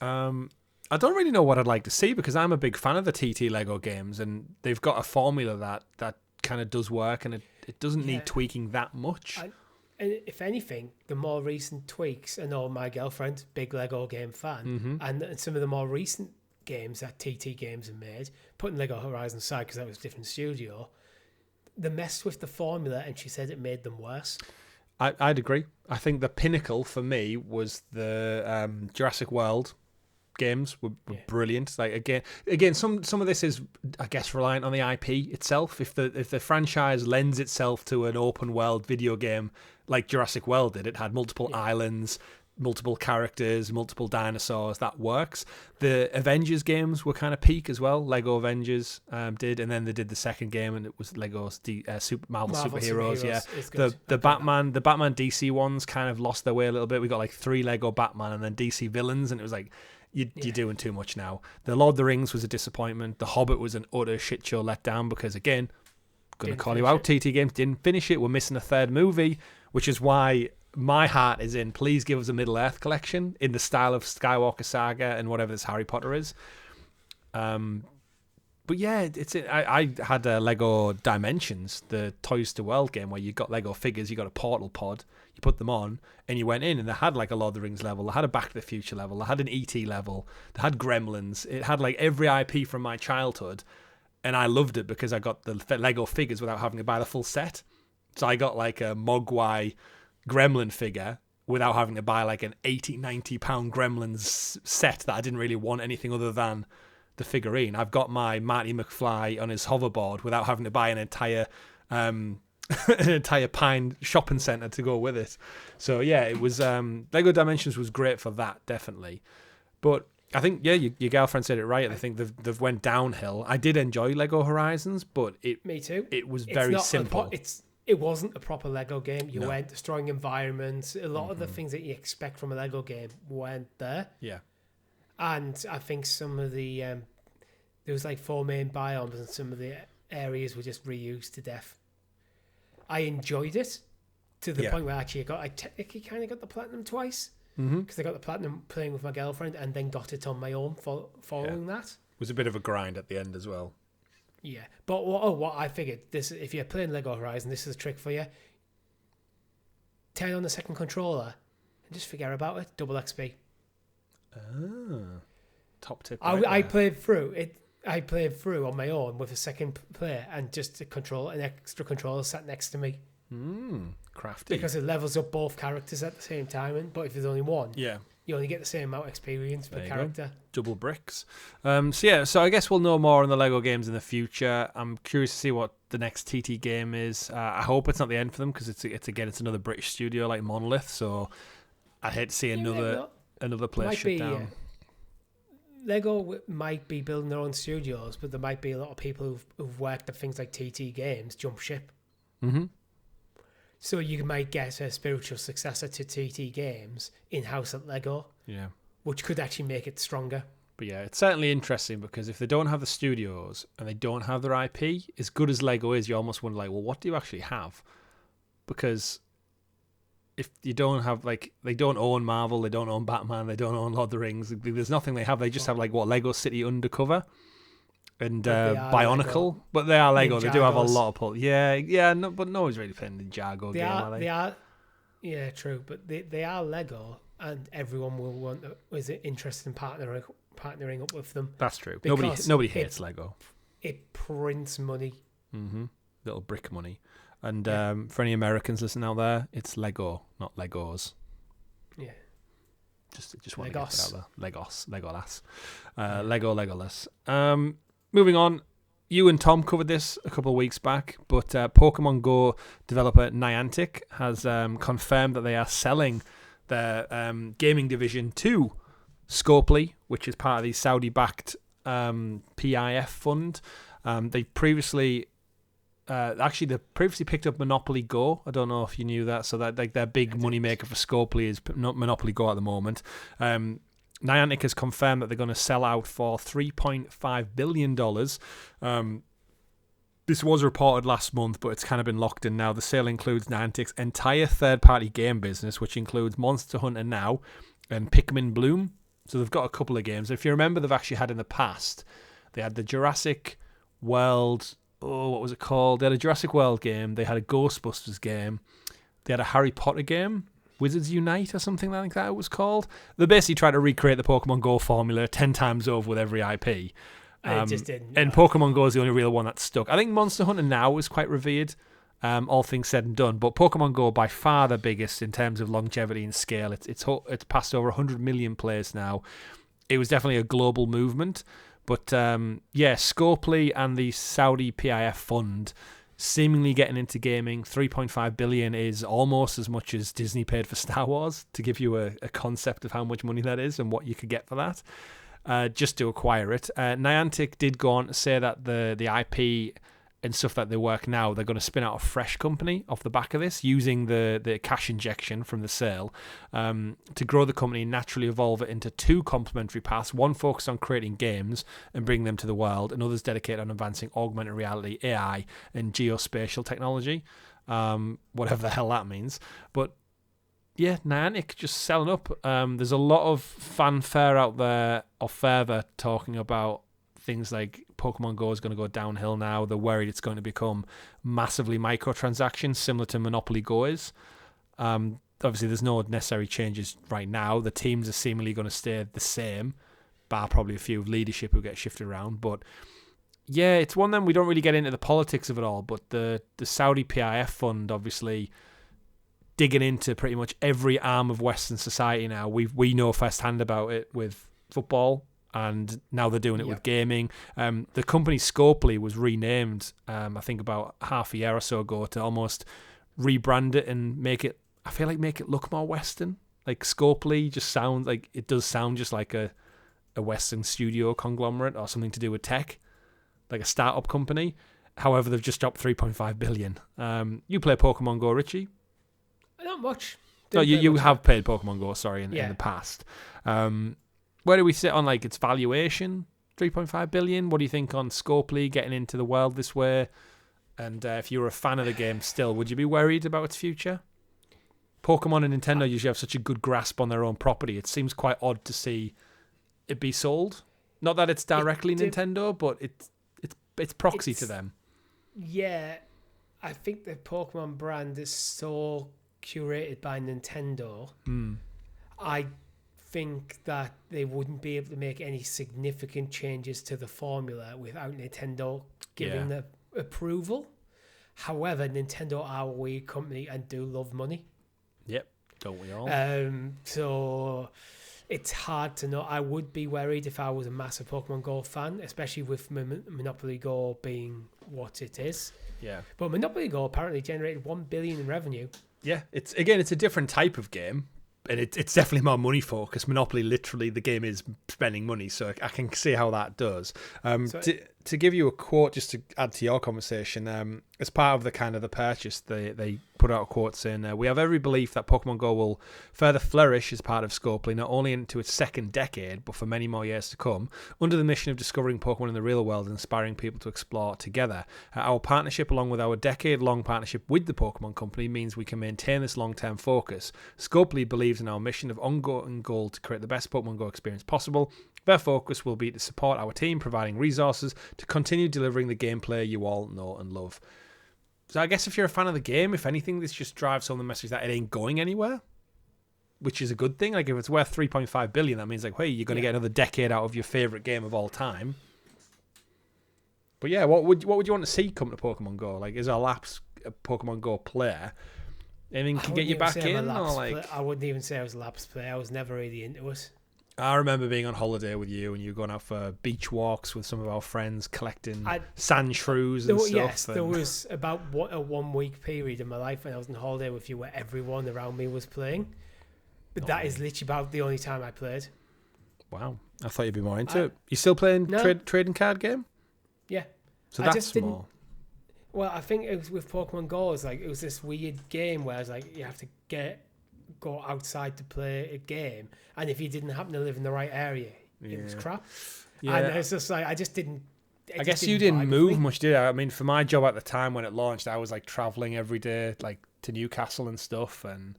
I don't really know what I'd like to see, because I'm a big fan of the TT Lego games, and they've got a formula that kind of does work, and it doesn't need tweaking that much. And if anything, the more recent tweaks, I know my girlfriend, big Lego game fan, and some of the more recent games that TT Games have made, putting Lego Horizon aside because that was a different studio, they messed with the formula, and she said it made them worse. I'd agree. I think the pinnacle for me was the Jurassic World games were brilliant. Like again, some of this is, I guess, reliant on the IP itself. If the franchise lends itself to an open world video game like Jurassic World did, it had multiple islands, multiple characters, multiple dinosaurs, that works. The Avengers games were kind of peak as well. Lego Avengers did, and then they did the second game, and it was Lego's Marvel Superheroes. Yeah, the Batman DC ones kind of lost their way a little bit. We got like 3 Lego Batman and then DC villains, and it was like, you're doing too much now. The Lord of the Rings was a disappointment. The Hobbit was an utter shit show letdown because, again, going to call you out, TT Games didn't finish it. We're missing a third movie, which is why my heart is in, please give us a Middle-earth collection in the style of Skywalker Saga and whatever this Harry Potter is. But yeah, I had Lego Dimensions, the Toys to World game, where you got Lego figures, you got a portal pod, you put them on, and you went in, and they had like a Lord of the Rings level, they had a Back to the Future level, they had an E.T. level, they had Gremlins, it had like every IP from my childhood, and I loved it because I got the Lego figures without having to buy the full set. So I got like a Mogwai Gremlin figure without having to buy like an 80-90 pound Gremlins set that I didn't really want anything other than the figurine. I've got my Marty McFly on his hoverboard without having to buy an entire Pine shopping centre to go with it. So yeah, it was Lego Dimensions was great for that, definitely. But I think your girlfriend said it right. I think they've went downhill. I did enjoy Lego Horizons, but me too. It was very simple. It wasn't a proper Lego game. You weren't destroying environments. A lot of the things that you expect from a Lego game weren't there. Yeah. And I think some of the there was like 4 main biomes, and some of the areas were just reused to death. I enjoyed it to the point where I technically kind of got the platinum twice, because I got the platinum playing with my girlfriend, and then got it on my own following that. It was a bit of a grind at the end as well. Yeah, but what I figured, this, if you're playing Lego Horizon, this is a trick for you. Turn on the second controller and just forget about it. Double XP. Top tip. I played through it. I played through on my own with a second player, and just an extra controller sat next to me. Crafty. because it levels up both characters at the same time. But if there's only one, Yeah. you only get the same amount of experience per There you go. character. Double bricks. So I guess we'll know more on the Lego games in the future. I'm curious to see what the next TT game is. I hope it's not the end for them because it's another British studio like Monolith. So I'd hate to see another place shut down. Lego might be building their own studios, but there might be a lot of people who've worked at things like TT Games jump ship. Mm-hmm. So you might get a spiritual successor to TT Games in-house at Lego. Yeah. Which could actually make it stronger. But yeah, it's certainly interesting because if they don't have the studios and they don't have their IP, as good as Lego is, you almost wonder, like, well, what do you actually have? Because if you don't have, like, they don't own Marvel, they don't own Batman, they don't own Lord of the Rings, there's nothing they have. They just have, like, Lego City Undercover and Bionicle. Lego. But they are Lego. Ninjagos. They do have a lot of pull. Yeah, no, but no one's really playing the Ninjago game, are they? They are, yeah, true. But they are Lego, and everyone is interested in partnering up with them. That's true. Nobody hates Lego. It prints money. Mm-hmm. Little brick money. And for any Americans listening out there, it's Lego, not Legos. Yeah. Just want to get that out there. Legolas. Legolas. Moving on, you and Tom covered this a couple of weeks back, but Pokemon Go developer Niantic has confirmed that they are selling their gaming division to Scopely, which is part of the Saudi-backed PIF fund. They previously picked up Monopoly Go. I don't know if you knew that. So that like their big money maker for Scopely is Monopoly Go at the moment. Niantic has confirmed that they're going to sell out for $3.5 billion. This was reported last month, but it's kind of been locked in now. The sale includes Niantic's entire third-party game business, which includes Monster Hunter Now and Pikmin Bloom. So they've got a couple of games. If you remember, they've actually had in the past, they had the Jurassic World... what was it called? They had a Jurassic World game. They had a Ghostbusters game. They had a Harry Potter game. Wizards Unite or something like that it was called. They basically tried to recreate the Pokemon Go formula 10 times over with every IP. It just didn't. And Pokemon Go is the only real one that stuck. I think Monster Hunter Now is quite revered, all things said and done. But Pokemon Go, by far the biggest in terms of longevity and scale. It's passed over 100 million players now. It was definitely a global movement. But Scopely and the Saudi PIF fund seemingly getting into gaming. $3.5 billion is almost as much as Disney paid for Star Wars, to give you a concept of how much money that is and what you could get for that, just to acquire it. Niantic did go on to say that the IP and stuff that they work now, they're going to spin out a fresh company off the back of this, using the cash injection from the sale to grow the company and naturally evolve it into two complementary paths, one focused on creating games and bringing them to the world, and others dedicated on advancing augmented reality, AI, and geospatial technology, whatever the hell that means. But yeah, Niantic just selling up. There's a lot of fanfare out there or further talking about things like Pokemon Go is going to go downhill now. They're worried it's going to become massively microtransactions, similar to Monopoly Go is. Obviously, there's no necessary changes right now. The teams are seemingly going to stay the same, bar probably a few of leadership who get shifted around. But yeah, it's one of them. We don't really get into the politics of it all, but the Saudi PIF fund, obviously digging into pretty much every arm of Western society now. We know firsthand about it with football, and now they're doing it with gaming. The company Scopely was renamed, I think about half a year or so ago, to almost rebrand it and make it look more Western. Like Scopely just sounds like, it does sound just like a Western studio conglomerate or something to do with tech, like a startup company. However, they've just dropped $3.5 billion. You play Pokemon Go, Richie? Not much. No, you have played Pokemon Go, sorry, in the past. Where do we sit on like its valuation? $3.5 billion. What do you think on Scopely getting into the world this way? And if you were a fan of the game still, would you be worried about its future? Pokemon and Nintendo usually have such a good grasp on their own property. It seems quite odd to see it be sold. Not that it's directly Nintendo, but it's proxy to them. Yeah, I think the Pokemon brand is so curated by Nintendo. I think that they wouldn't be able to make any significant changes to the formula without Nintendo giving the approval. However, Nintendo are a weird company and do love money. Yep, don't we all? So it's hard to know. I would be worried if I was a massive Pokemon Go fan, especially with Monopoly Go being what it is. Yeah. But Monopoly Go apparently generated $1 billion in revenue. Yeah, it's a different type of game. And it's definitely more money focused. Monopoly, literally, the game is spending money, so I can see how that does. To give you a quote, just to add to your conversation, as part of the purchase, they put out a quote saying, "We have every belief that Pokemon Go will further flourish as part of Scopely, not only into its second decade, but for many more years to come, under the mission of discovering Pokemon in the real world and inspiring people to explore together. Our partnership, along with our decade-long partnership with the Pokemon Company, means we can maintain this long-term focus. Scopely believes in our mission of ongoing goal to create the best Pokemon Go experience possible. Their focus will be to support our team, providing resources to continue delivering the gameplay you all know and love." So I guess if you're a fan of the game, if anything, this just drives home the message that it ain't going anywhere, which is a good thing. Like, if it's worth $3.5 billion, that means, like, hey, you're going to get another decade out of your favorite game of all time. But yeah, what would you want to see come to Pokemon Go? Like, is a lapsed Pokemon Go player anything can get you back in? Or like, I wouldn't even say I was a lapsed player. I was never really into it. I remember being on holiday with you and you were going out for beach walks with some of our friends, collecting sand shrews and stuff. Yes, there was about a 1 week period in my life when I was on holiday with you where everyone around me was playing. But that is literally about the only time I played. Wow. I thought you'd be more into it. You still playing trading card game? Yeah. So that's more. Well, I think it was with Pokemon Go. It was this weird game where it's like you have to go outside to play a game, and if you didn't happen to live in the right area, it was crap. Yeah. And it's just like I just didn't. I guess you didn't move much, did I? I mean, for my job at the time when it launched, I was like traveling every day, like to Newcastle and stuff, and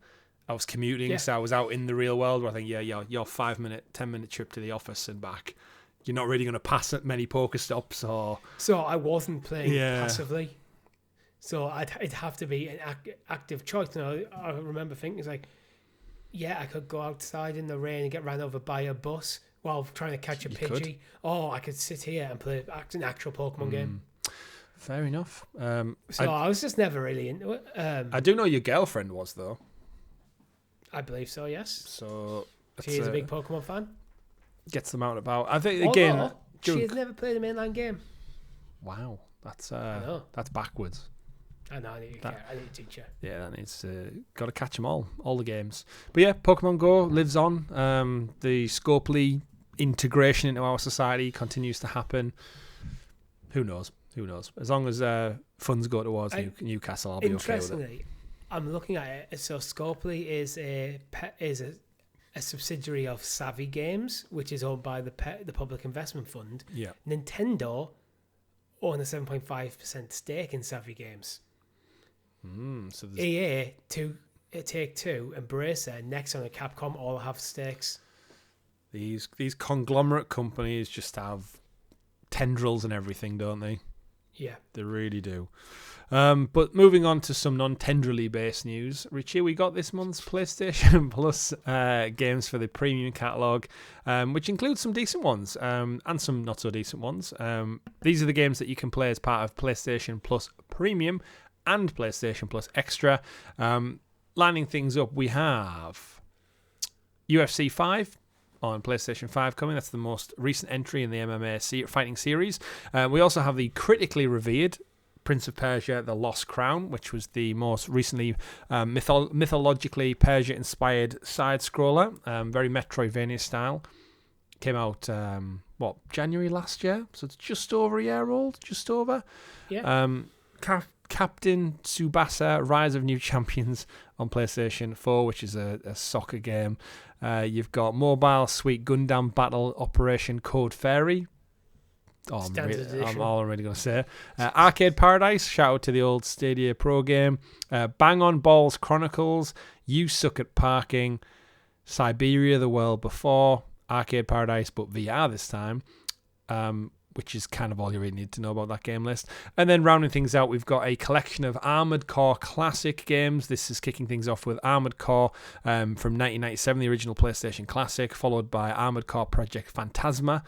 I was commuting, so I was out in the real world. Where I think, your 10-minute trip to the office and back, you're not really going to pass at many Pokestops or. So I wasn't playing passively. So it'd have to be an active choice. And I remember thinking, it's like, yeah, I could go outside in the rain and get ran over by a bus while trying to catch a Pidgey. Or I could sit here and play an actual Pokemon game. Fair enough. I was just never really into it. I do know your girlfriend was, though. I believe so, yes. So she is a big Pokemon fan. Gets them out and about. I think, again... she has never played a mainline game. Wow. That's backwards. I know, I need to teach her. Yeah, that needs got to catch them all the games. But yeah, Pokemon Go lives on. The Scopely integration into our society continues to happen. Who knows? As long as funds go towards Newcastle, I'll be okay with it. Interestingly, I'm looking at it. So Scopely is a subsidiary of Savvy Games, which is owned by the Public Investment Fund. Yeah. Nintendo own a 7.5% stake in Savvy Games. So EA, Take-Two, Embracer, Nexon, and Capcom all have stakes. These conglomerate companies just have tendrils and everything, don't they? Yeah. They really do. But moving on to some non-tendrily based news, Richie, we got this month's PlayStation Plus games for the premium catalogue, which includes some decent ones and some not so decent ones. These are the games that you can play as part of PlayStation Plus Premium and PlayStation Plus Extra. Lining things up, we have UFC 5 on PlayStation 5 coming. That's the most recent entry in the MMA fighting series. We also have the critically revered Prince of Persia: The Lost Crown, which was the most recently mythologically Persia-inspired side-scroller, very Metroidvania style. Came out, January last year? So it's just over a year old, just over. Yeah. Captain Tsubasa: Rise of New Champions on PlayStation 4, which is a soccer game. You've got Mobile Suit Gundam Battle Operation Code Fairy. I'm all I'm really going to say. Arcade Paradise, shout out to the old Stadia Pro game. Bang On Balls Chronicles, You Suck at Parking, Siberia: The World Before, Arcade Paradise, but VR this time. which is kind of all you really need to know about that game list. And then rounding things out, we've got a collection of Armored Core classic games. This is kicking things off with Armored Core from 1997, the original PlayStation Classic, followed by Armored Core Project Phantasma,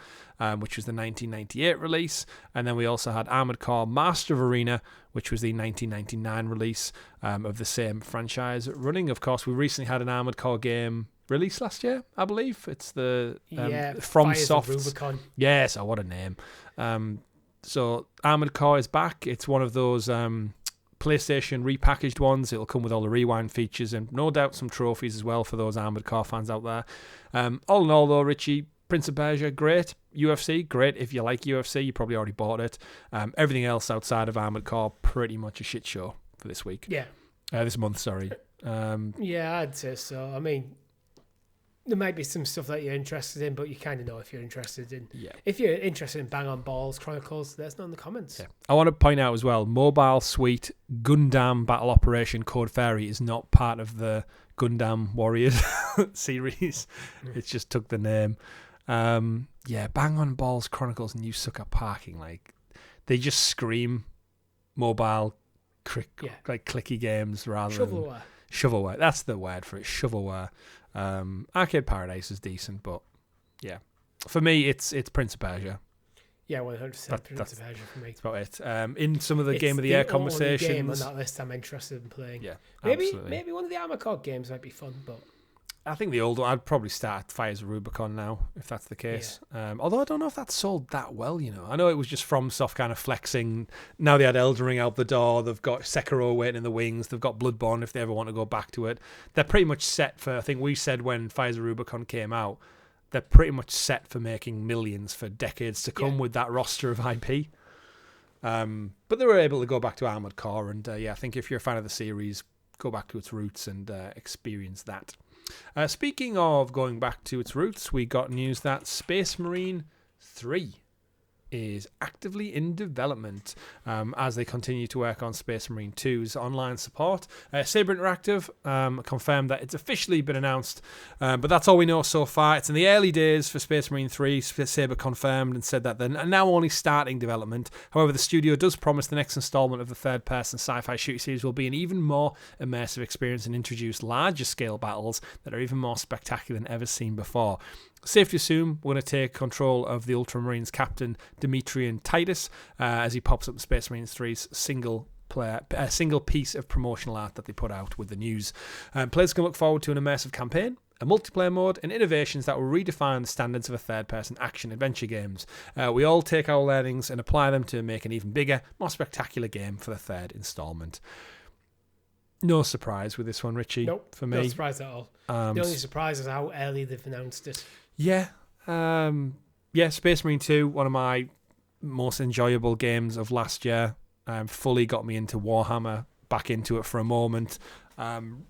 which was the 1998 release. And then we also had Armored Core Master of Arena, which was the 1999 release of the same franchise running. Of course, we recently had an Armored Core game released last year, I believe. It's the From Soft. Rubicon. Yes, what a name. So Armored Core is back. It's one of those PlayStation repackaged ones. It'll come with all the rewind features and no doubt some trophies as well for those Armored Core fans out there. All in all, though, Richie, Prince of Persia, great. UFC, great. If you like UFC, you probably already bought it. Everything else outside of Armored Core, pretty much a shit show for this week. Yeah. This month, sorry. Yeah, I'd say so. I mean, there might be some stuff that you're interested in, but you kind of know if you're interested in. Yeah. If you're interested in Bang on Balls Chronicles, let us know in the comments. Yeah. I want to point out as well, Mobile Suite Gundam Battle Operation Code Fairy is not part of the Gundam Warriors series. It just took the name. Bang on Balls Chronicles and You Suck at Parking. Like, they just scream mobile, clicky games rather than shovelware. That's the word for it. Shovelware. Arcade Paradise is decent, but yeah, for me, it's Prince of Persia. Yeah, 100% Prince of Persia for me. That's about it. In some of the Game of the Year conversations, game on that list I'm interested in playing. Yeah, maybe one of the Armored Core games might be fun, but I think the old one, I'd probably start Fires of Rubicon now, if that's the case. Yeah. Although I don't know if that sold that well, you know. I know it was just FromSoft kind of flexing. Now they had Elden Ring out the door. They've got Sekiro waiting in the wings. They've got Bloodborne if they ever want to go back to it. They're pretty much set for, I think we said when Fires of Rubicon came out, they're pretty much set for making millions for decades to come with that roster of IP. But they were able to go back to Armored Core. And I think if you're a fan of the series, go back to its roots and experience that. Speaking of going back to its roots, we got news that Space Marine 3 is actively in development as they continue to work on Space Marine 2's online support. Saber Interactive confirmed that it's officially been announced, but that's all we know so far. It's in the early days for Space Marine 3. Saber confirmed and said that they're now only starting development. However, the studio does promise the next installment of the third-person sci-fi shooting series will be an even more immersive experience and introduce larger-scale battles that are even more spectacular than ever seen before. Safe to assume we're going to take control of the Ultramarines captain Demetrian Titus as he pops up in Space Marines 3's single piece of promotional art that they put out with the news. Players can look forward to an immersive campaign, a multiplayer mode, and innovations that will redefine the standards of a third-person action-adventure games. We all take our learnings and apply them to make an even bigger, more spectacular game for the third installment. No surprise with this one, Richie. Nope, for me. No surprise at all. The only surprise is how early they've announced it. Yeah. Space Marine 2, one of my most enjoyable games of last year. Fully got me into Warhammer, back into it for a moment.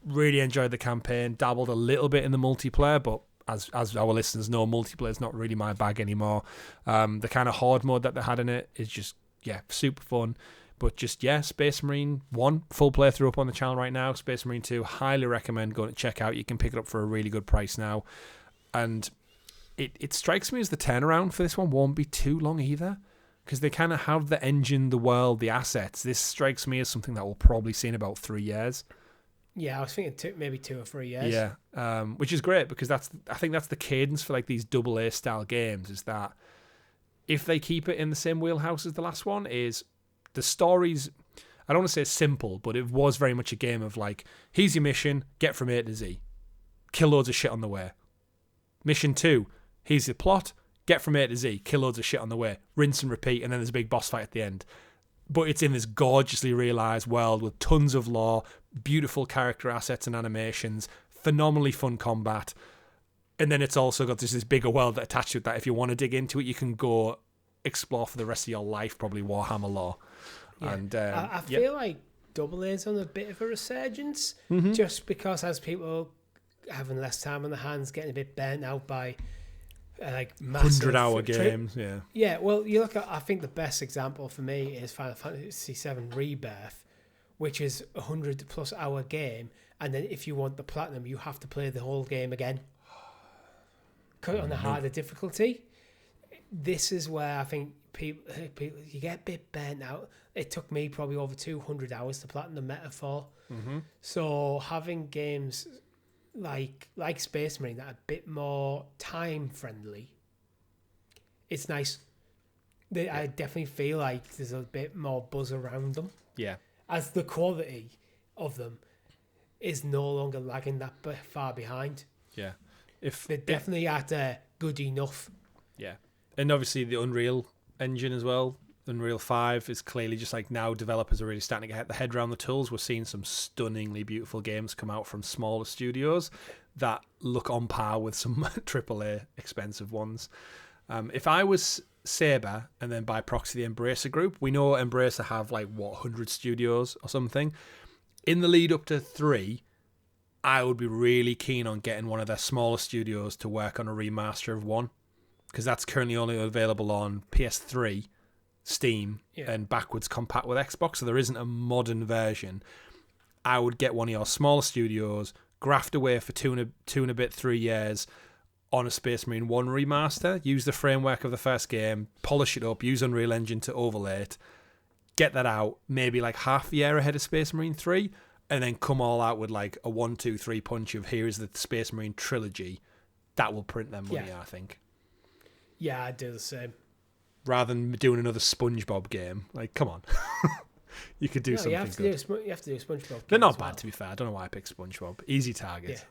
Really enjoyed the campaign, dabbled a little bit in the multiplayer, but as our listeners know, multiplayer is not really my bag anymore. The kind of horde mode that they had in it is just, super fun. But Space Marine 1, full playthrough up on the channel right now. Space Marine 2, highly recommend going to check out. You can pick it up for a really good price now. And it strikes me as the turnaround for this one won't be too long either, because they kind of have the engine, the world, the assets. This strikes me as something that we'll probably see in about 3 years. Yeah, I was thinking maybe 2 or 3 years. Yeah, which is great because I think that's the cadence for like these AA style games, is that if they keep it in the same wheelhouse as the last one, is the stories, I don't want to say simple, but it was very much a game of like, here's your mission, get from A to Z, kill loads of shit on the way. Mission 2, here's the plot, get from A to Z, kill loads of shit on the way, rinse and repeat, and then there's a big boss fight at the end. But it's in this gorgeously realised world with tons of lore, beautiful character assets and animations, phenomenally fun combat, and then it's also got this bigger world that attached to it that if you want to dig into it, you can go explore for the rest of your life, probably Warhammer lore. Yeah. And I feel like AA's on a bit of a resurgence, just because as people having less time on their hands, getting a bit burnt out by like massive 100-hour games. Yeah. Well, you look at, I think the best example for me is Final Fantasy VII Rebirth, which is a 100+ hour game, and then if you want the platinum, you have to play the whole game again on a harder difficulty. this is where I think people you get a bit burnt out. It took me probably over 200 hours to platinum Metaphor. Mm-hmm. So having games like Space Marine that are a bit more time friendly, it's nice. I definitely feel like there's a bit more buzz around them. Yeah. As the quality of them is no longer lagging that far behind. Yeah. They're definitely at good enough. Yeah. And obviously the Unreal engine as well. Unreal 5 is clearly just like now developers are really starting to get their head around the tools. We're seeing some stunningly beautiful games come out from smaller studios that look on par with some AAA expensive ones. If I was Saber and then by proxy the Embracer Group, we know Embracer have 100 studios or something. In the lead up to 3, I would be really keen on getting one of their smaller studios to work on a remaster of 1, because that's currently only available on PS3, Steam, and backwards compat with Xbox, so there isn't a modern version. I would get one of your smaller studios, graft away for 2 and a bit, 3 years on a Space Marine 1 remaster, use the framework of the first game, polish it up, use Unreal Engine to overlay it, get that out maybe half a year ahead of Space Marine 3, and then come all out with a 1, 2, 3 punch of here's the Space Marine trilogy. That will print them money, I think. Yeah, I'd do the same. Rather than doing another SpongeBob game. Come on. You could do something you have to good. you have to do SpongeBob. They're not bad, to be fair. I don't know why I picked SpongeBob. Easy target.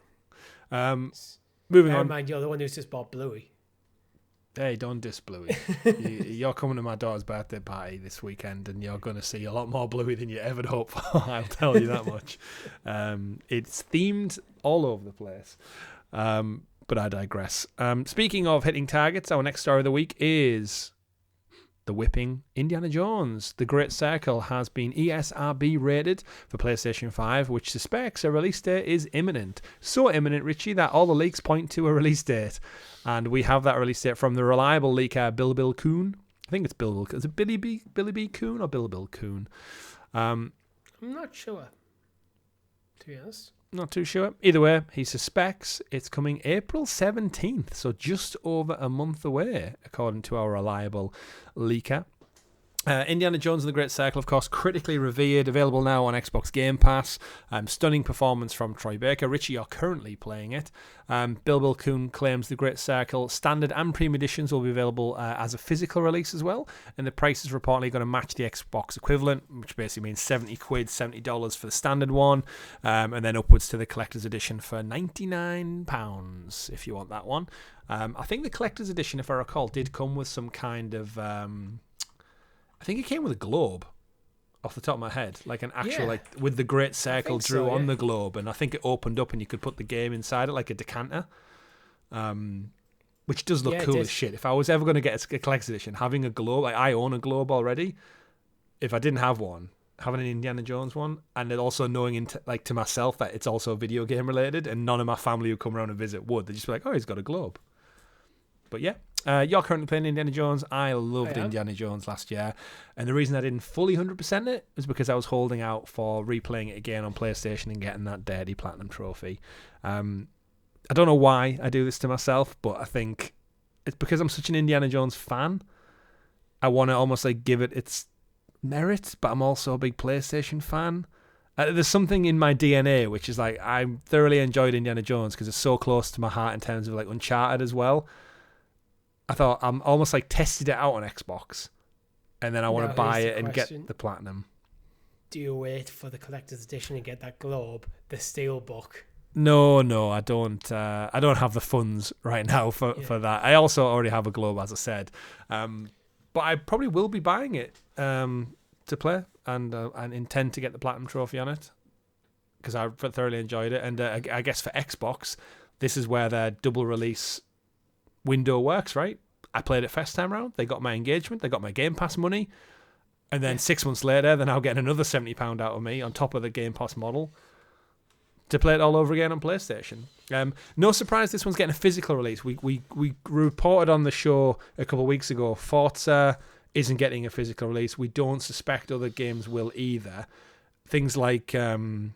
Yeah. Moving on. Mind you're the one who's just bought Bluey. Hey, don't diss Bluey. You're coming to my daughter's birthday party this weekend, and you're going to see a lot more Bluey than you ever hoped for. I'll tell you that much. It's themed all over the place. But I digress. Speaking of hitting targets, our next story of the week is the whipping Indiana Jones. The Great Circle has been ESRB rated for PlayStation 5, which suspects a release date is imminent. So imminent, Richie, that all the leaks point to a release date. And we have that release date from the reliable leaker Bill Coon. I think it's Bill. Is it Billy B. Coon or Bill Coon? I'm not sure, to be honest. Not too sure. Either way, he suspects it's coming April 17th, so just over a month away, according to our reliable leaker. Indiana Jones and the Great Circle, of course, critically revered, available now on Xbox Game Pass. Stunning performance from Troy Baker. Richie, you're currently playing it. Bill Coon claims the Great Circle standard and premium editions will be available as a physical release as well, and the price is reportedly going to match the Xbox equivalent, which basically means £70, $70 for the standard one, and then upwards to the collector's edition for £99 if you want that one. I think the collector's edition, if I recall, did come with some kind of... I think it came with a globe off the top of my head, an actual, with the Great Circle drew on the globe, and I think it opened up and you could put the game inside it like a decanter, which does look cool as shit. If I was ever going to get a collector's edition, having a globe, I own a globe already. If I didn't have one, having an Indiana Jones one, and then also knowing to myself that it's also video game related, and none of my family who come around and visit would, they'd just be like, oh, he's got a globe. But yeah. You're currently playing Indiana Jones. I loved Indiana Jones last year, and the reason I didn't fully 100% it was because I was holding out for replaying it again on PlayStation and getting that dirty platinum trophy. I don't know why I do this to myself, but I think it's because I'm such an Indiana Jones fan. I want to almost give it its merit, but I'm also a big PlayStation fan. There's something in my DNA which is I thoroughly enjoyed Indiana Jones because it's so close to my heart in terms of Uncharted as well. I thought I'm almost tested it out on Xbox, and then I want to buy it and get the platinum. Do you wait for the collector's edition and get that globe, the steel book? No, I don't. I don't have the funds right now for that. I also already have a globe, as I said, but I probably will be buying it to play and intend to get the platinum trophy on it because I thoroughly enjoyed it. And I guess for Xbox, this is where their double release window works, right? I played it first time round. They got my engagement. They got my Game Pass money. And then 6 months later, they're now getting another £70 out of me on top of the Game Pass model to play it all over again on PlayStation. No surprise this one's getting a physical release. We reported on the show a couple of weeks ago, Forza isn't getting a physical release. We don't suspect other games will either. Things like, why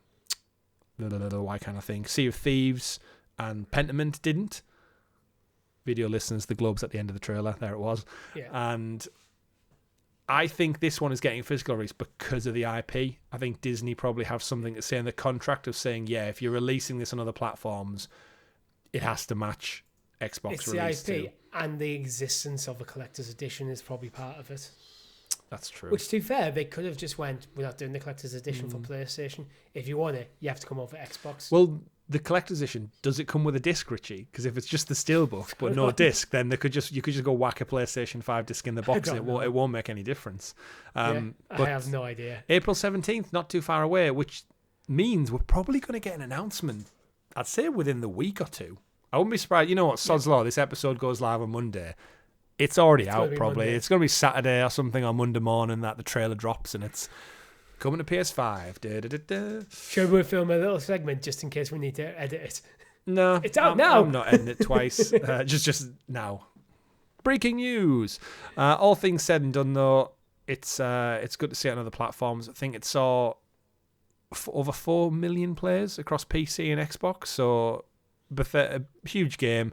kind of thing, Sea of Thieves and Pentiment didn't. video listeners, the globe's at the end of the trailer. There it was. Yeah. And I think this one is getting physical release because of the IP. I think Disney probably have something to say in the contract of saying, yeah, if you're releasing this on other platforms, it has to match Xbox It's release the IP too. and the existence of a collector's edition is probably part of it. That's true. Which, to be fair, they could have just went, we're not doing the collector's edition for PlayStation. If you want it, you have to come over Xbox. Well, the collector's edition, does it come with a disc, Richie? Because if it's just the steelbook but no disc, then you could just go whack a PlayStation 5 disc in the box and it won't make any difference. I But have no idea. April 17th, not too far away, which means we're probably going to get an announcement, I'd say within the week or two. I wouldn't be surprised. You know what, sod's law, this episode goes live on Monday. It's already out probably. Monday. It's going to be Saturday or something on Monday morning that the trailer drops and it's coming to PS5. Should we film a little segment just in case we need to edit it? No. It's out now. I'm not editing it twice. Just now. Breaking news. All things said and done though, it's good to see it on other platforms. I think it saw over 4 million players across PC and Xbox. So a huge game.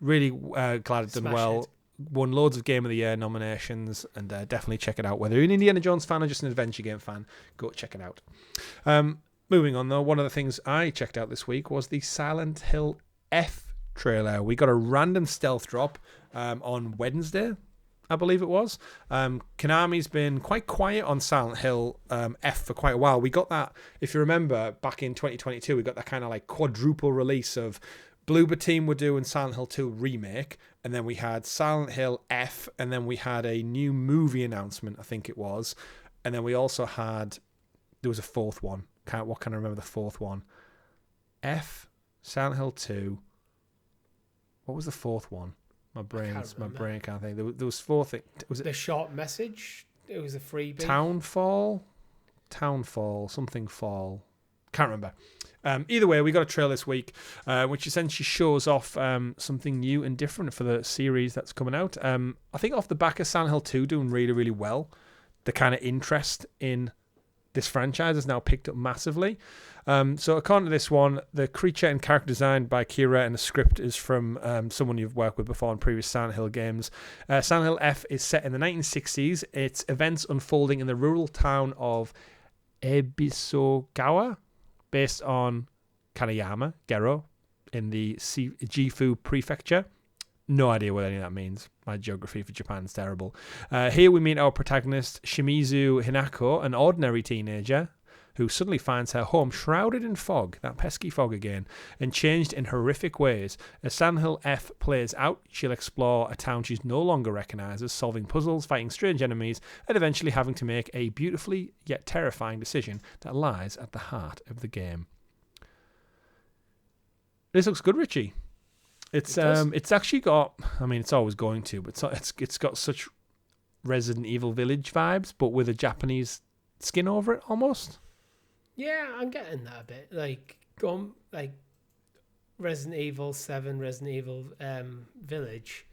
Really glad it's done well. It. Won loads of Game of the Year nominations, and definitely check it out. Whether you're an Indiana Jones fan or just an adventure game fan, go check it out. Moving on, though, one of the things I checked out this week was the Silent Hill F trailer. We got a random stealth drop on Wednesday, I believe it was. Konami's been quite quiet on Silent Hill F for quite a while. We got that, if you remember, back in 2022, we got that kind of like quadruple release of Bloober Team were doing Silent Hill 2 Remake, and then we had Silent Hill F, and then we had a new movie announcement, I think it was, and then we also had, there was a fourth one. What can I remember the fourth one? F, Silent Hill 2. What was the fourth one? My brain can't think. There was four things. Was it the short message? It was a freebie. Townfall, something fall. Can't remember. Either way, we got a trailer this week, which essentially shows off something new and different for the series that's coming out. I think off the back of Silent Hill 2 doing really, really well, the kind of interest in this franchise has now picked up massively. So according to this one, the creature and character design by Kira and the script is from someone you've worked with before in previous Silent Hill games. Silent Hill F is set in the 1960s. Its events unfolding in the rural town of Ebisogawa, based on Kaneyama, Gero, in the Gifu prefecture. No idea what any of that means. My geography for Japan is terrible. Here we meet our protagonist, Shimizu Hinako, an ordinary teenager who suddenly finds her home shrouded in fog, that pesky fog again, and changed in horrific ways. As Silent Hill F plays out, she'll explore a town she's no longer recognises, solving puzzles, fighting strange enemies, and eventually having to make a beautifully yet terrifying decision that lies at the heart of the game. This looks good, Richie. It's actually got, I mean, it's always going to, but it's got such Resident Evil Village vibes, but with a Japanese skin over it almost. Yeah, I'm getting that a bit. Like Resident Evil 7, Resident Evil Village,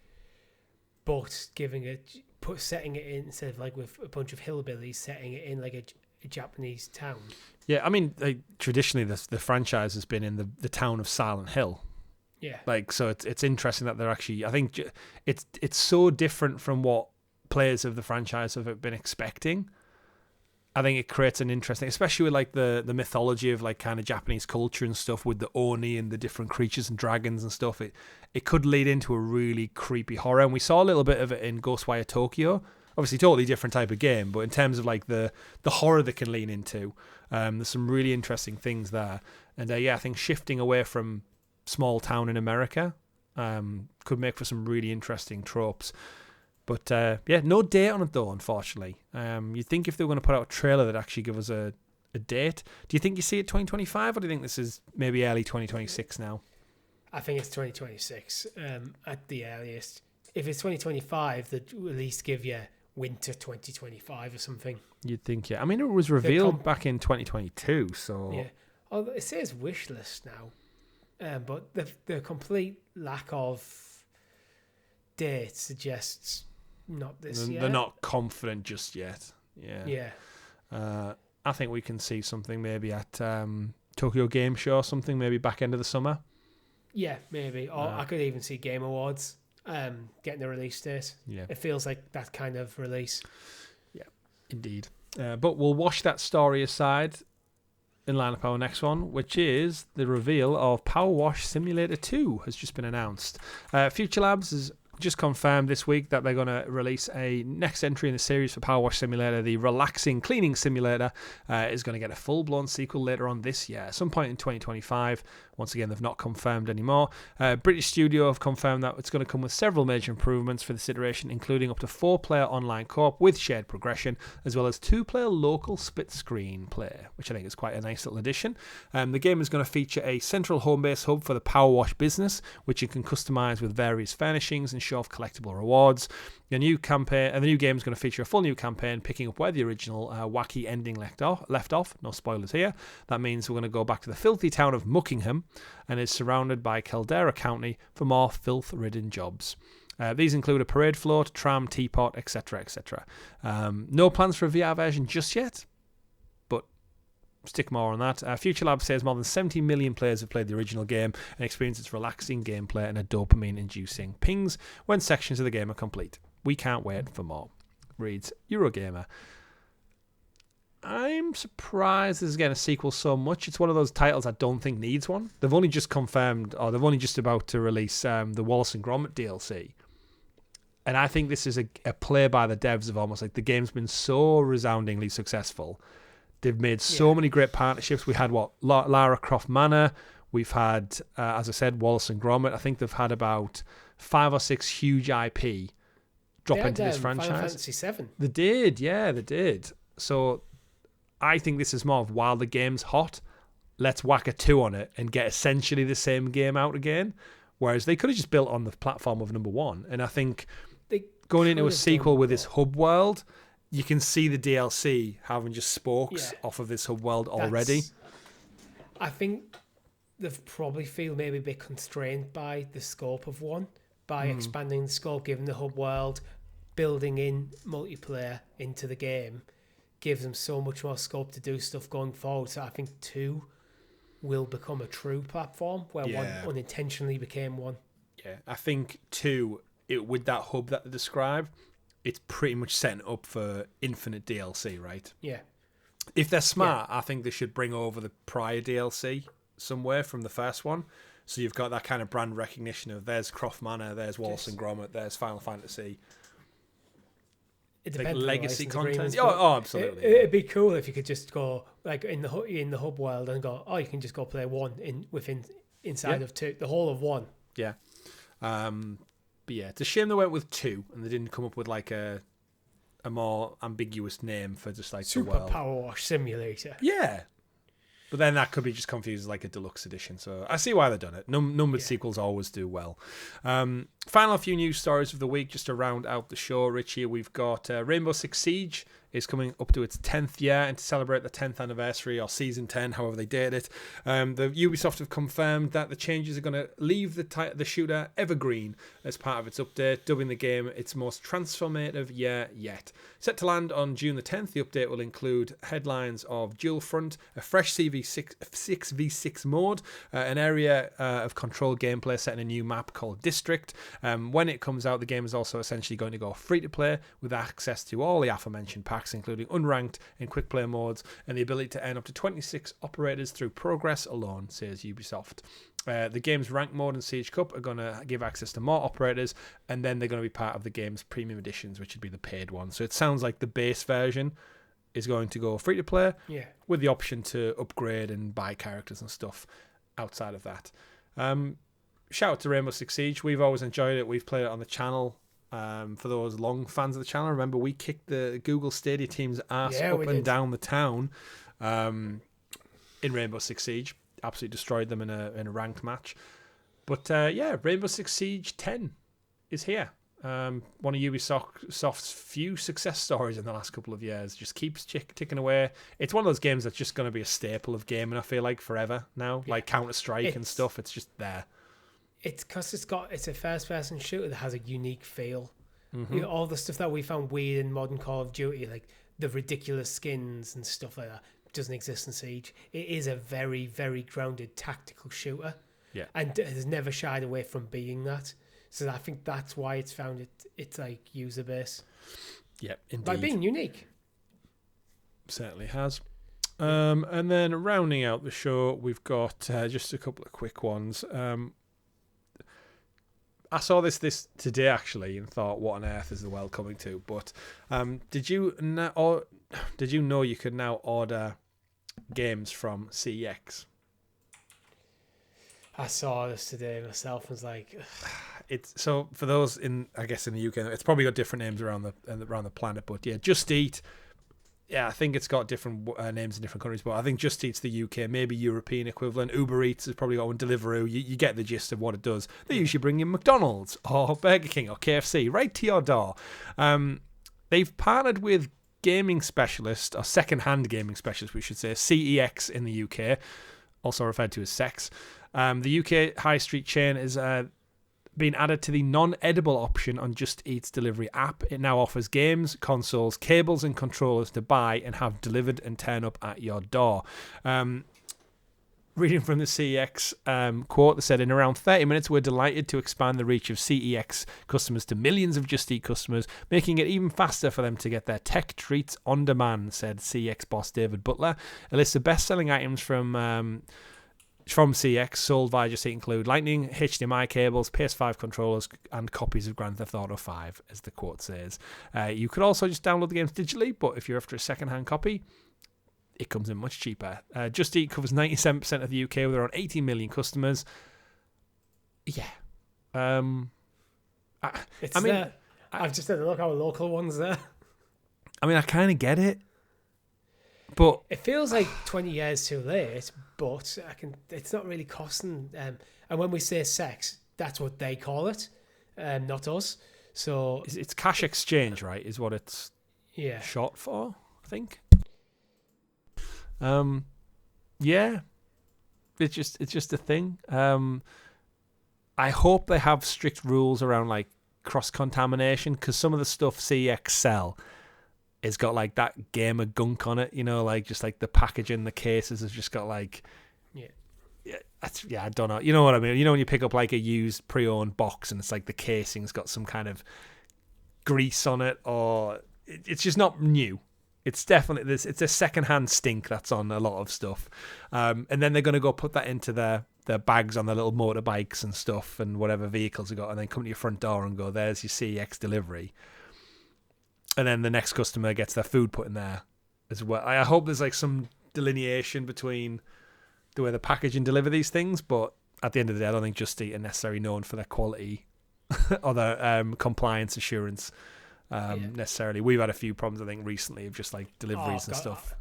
but setting it in, instead of like with a bunch of hillbillies, setting it in like a Japanese town. Yeah, I mean, traditionally the franchise has been in the town of Silent Hill. Yeah. Like, so it's interesting that they're actually, I think it's so different from what players of the franchise have been expecting. I think it creates an interesting, especially with like the mythology of like kind of Japanese culture and stuff with the Oni and the different creatures and dragons and stuff. It could lead into a really creepy horror. And we saw a little bit of it in Ghostwire Tokyo. Obviously, totally different type of game, but in terms of like the horror that can lean into, there's some really interesting things there. And I think shifting away from small town in America could make for some really interesting tropes. But no date on it though, unfortunately. You'd think if they were going to put out a trailer that actually give us a date. Do you think you see it 2025, or do you think this is maybe early 2026 now? I think it's 2026 at the earliest. If it's 2025, they'd at least give you winter 2025 or something. You'd think, yeah. I mean, it was revealed back in 2022, so... Yeah. Oh, it says wish list now, but the complete lack of date suggests not this year. They're not confident just yet. Yeah. Yeah. I think we can see something maybe at Tokyo Game Show or something, maybe back end of the summer. Yeah, maybe. Or I could even see Game Awards. getting a release date. Yeah. It feels like that kind of release. Yeah, indeed. But we'll wash that story aside and line up our next one, which is the reveal of PowerWash Simulator 2 has just been announced. Future Labs has just confirmed this week that they're going to release a next entry in the series for PowerWash Simulator. The relaxing cleaning simulator is going to get a full-blown sequel later on this year, at some point in 2025. Once again, they've not confirmed anymore. British Studio have confirmed that it's going to come with several major improvements for this iteration, including up to 4-player online co-op with shared progression, as well as 2-player local split-screen play, which I think is quite a nice little addition. The game is going to feature a central home-based hub for the PowerWash business, which you can customize with various furnishings and show off collectible rewards. The new game is going to feature a full new campaign, picking up where the original wacky ending left off. No spoilers here. That means we're going to go back to the filthy town of Muckingham, and is surrounded by Caldera County for more filth-ridden jobs. These include a parade float, tram, teapot, etc., etc. No plans for a VR version just yet, but stick more on that. Future Lab says more than 70 million players have played the original game and experienced its relaxing gameplay and a dopamine-inducing pings when sections of the game are complete. We can't wait for more, reads Eurogamer. I'm surprised this is getting a sequel so much. It's one of those titles I don't think needs one. They've only just confirmed, or they've only just about to release the Wallace and Gromit DLC. And I think this is a play by the devs of almost like the game's been so resoundingly successful. They've made so many great partnerships. We had Lara Croft Manor. We've had, as I said, Wallace and Gromit. I think they've had about 5 or 6 huge IP drop into this franchise. Final Fantasy VII. They did, yeah, they did. So I think this is more of while the game's hot, let's whack a 2 on it and get essentially the same game out again. Whereas they could have just built on the platform of number 1. And I think going into a sequel with this hub world, you can see the DLC having just spokes off of this hub world already. I think they've probably feel maybe a bit constrained by the scope of 1, by expanding the scope, giving the hub world, building in multiplayer into the game, gives them so much more scope to do stuff going forward. So I think 2 will become a true platform where 1 unintentionally became 1. Yeah, I think 2, with that hub that they describe, it's pretty much setting up for infinite DLC, right? Yeah. If they're smart, I think they should bring over the prior DLC somewhere from the first one. So you've got that kind of brand recognition of there's Croft Manor, there's Wallace and Gromit, there's Final Fantasy. It like depends legacy content. Oh, Absolutely. It'd be cool if you could just go like in the hub world and go, you can just go play 1 inside of 2, the whole of 1. Yeah. But yeah, it's a shame they went with 2 and they didn't come up with like a more ambiguous name for just like Super the world. PowerWash Simulator. Yeah. But then that could be just confused as like a deluxe edition. So I see why they've done it. Numbered sequels always do well. Final few news stories of the week just to round out the show, Richie. We've got Rainbow Six Siege is coming up to its 10th year, and to celebrate the 10th anniversary, or season 10, however they date it, the Ubisoft have confirmed that the changes are going to leave the shooter evergreen as part of its update, dubbing the game its most transformative year yet. Set to land on June the 10th, the update will include headlines of Dual Front, a fresh 6v6 mode, an area of control gameplay set in a new map called District. When it comes out, the game is also essentially going to go free-to-play with access to all the aforementioned packs, including unranked and quick play modes, and the ability to earn up to 26 operators through progress alone, says Ubisoft. The game's ranked mode and Siege Cup are going to give access to more operators, and then they're going to be part of the game's premium editions, which would be the paid one. So it sounds like the base version is going to go free to play, with the option to upgrade and buy characters and stuff outside of that. Shout out to Rainbow Six Siege. We've always enjoyed it. We've played it on the channel. For those long fans of the channel, remember we kicked the Google Stadia team's ass up and down the town in Rainbow Six Siege. Absolutely destroyed them in a ranked match. But Rainbow Six Siege 10 is here. One of Ubisoft's few success stories in the last couple of years. Just keeps ticking away. It's one of those games that's just going to be a staple of gaming, I feel like, forever now. Like Counter-Strike and stuff. It's just there. It's because it's a first-person shooter that has a unique feel. You know, all the stuff that we found weird in modern Call of Duty, like the ridiculous skins and stuff like that, doesn't exist in Siege. It is a very, very grounded tactical shooter, and has never shied away from being that. So I think that's why it's found its like user base. Yeah, indeed. By being unique. Certainly has. And then rounding out the show, we've got just a couple of quick ones. I saw this today actually and thought, what on earth is the world coming to? But did you know you could now order games from CEX? I saw this today myself and was like, ugh. It's so for those in the UK, it's probably got different names around the planet, but yeah, Just Eat. Yeah, I think it's got different names in different countries, but I think Just Eat's the UK, maybe European equivalent. Uber Eats has probably got one. Deliveroo. You get the gist of what it does. They usually bring you McDonald's or Burger King or KFC right to your door. They've partnered with gaming specialist, or second-hand gaming specialist, we should say, CEX in the UK, also referred to as Sex. The UK high street chain is been added to the non-edible option on Just Eat's delivery app. It now offers games, consoles, cables and controllers to buy and have delivered and turn up at your door. Reading from the CEX quote, they said, in around 30 minutes, we're delighted to expand the reach of CEX customers to millions of Just Eat customers, making it even faster for them to get their tech treats on demand, said CEX boss David Butler. A list of best-selling items from CEX sold via Just Eat include Lightning, HDMI cables, PS5 controllers, and copies of Grand Theft Auto 5, as the quote says. You could also just download the games digitally, but if you're after a second-hand copy, it comes in much cheaper. Just Eat covers 97% of the UK with around 18 million customers. Yeah. I've just had a look at our local ones there. I mean, I kind of get it. But it feels like 20 years too late, but it's not really costing. And when we say sex, that's what they call it, not us. So it's cash exchange, right? Is what it's short for, I think. Yeah, it's just a thing. I hope they have strict rules around like cross contamination, because some of the stuff CEX sell it's got like that gamer gunk on it, like just like the packaging, the cases has just got like, I don't know. You know what I mean? When you pick up like a used pre-owned box and it's like the casing's got some kind of grease on it, or it's just not new. It's definitely this. It's a second-hand stink that's on a lot of stuff, and then they're going to go put that into their bags on their little motorbikes and stuff and whatever vehicles they got, and then come to your front door and go, "There's your CEX delivery." And then the next customer gets their food put in there as well. I hope there's like some delineation between the way the packaging deliver these things, but at the end of the day, I don't think Just Eat are necessarily known for their quality or their compliance assurance necessarily. We've had a few problems, I think, recently of just like deliveries and stuff.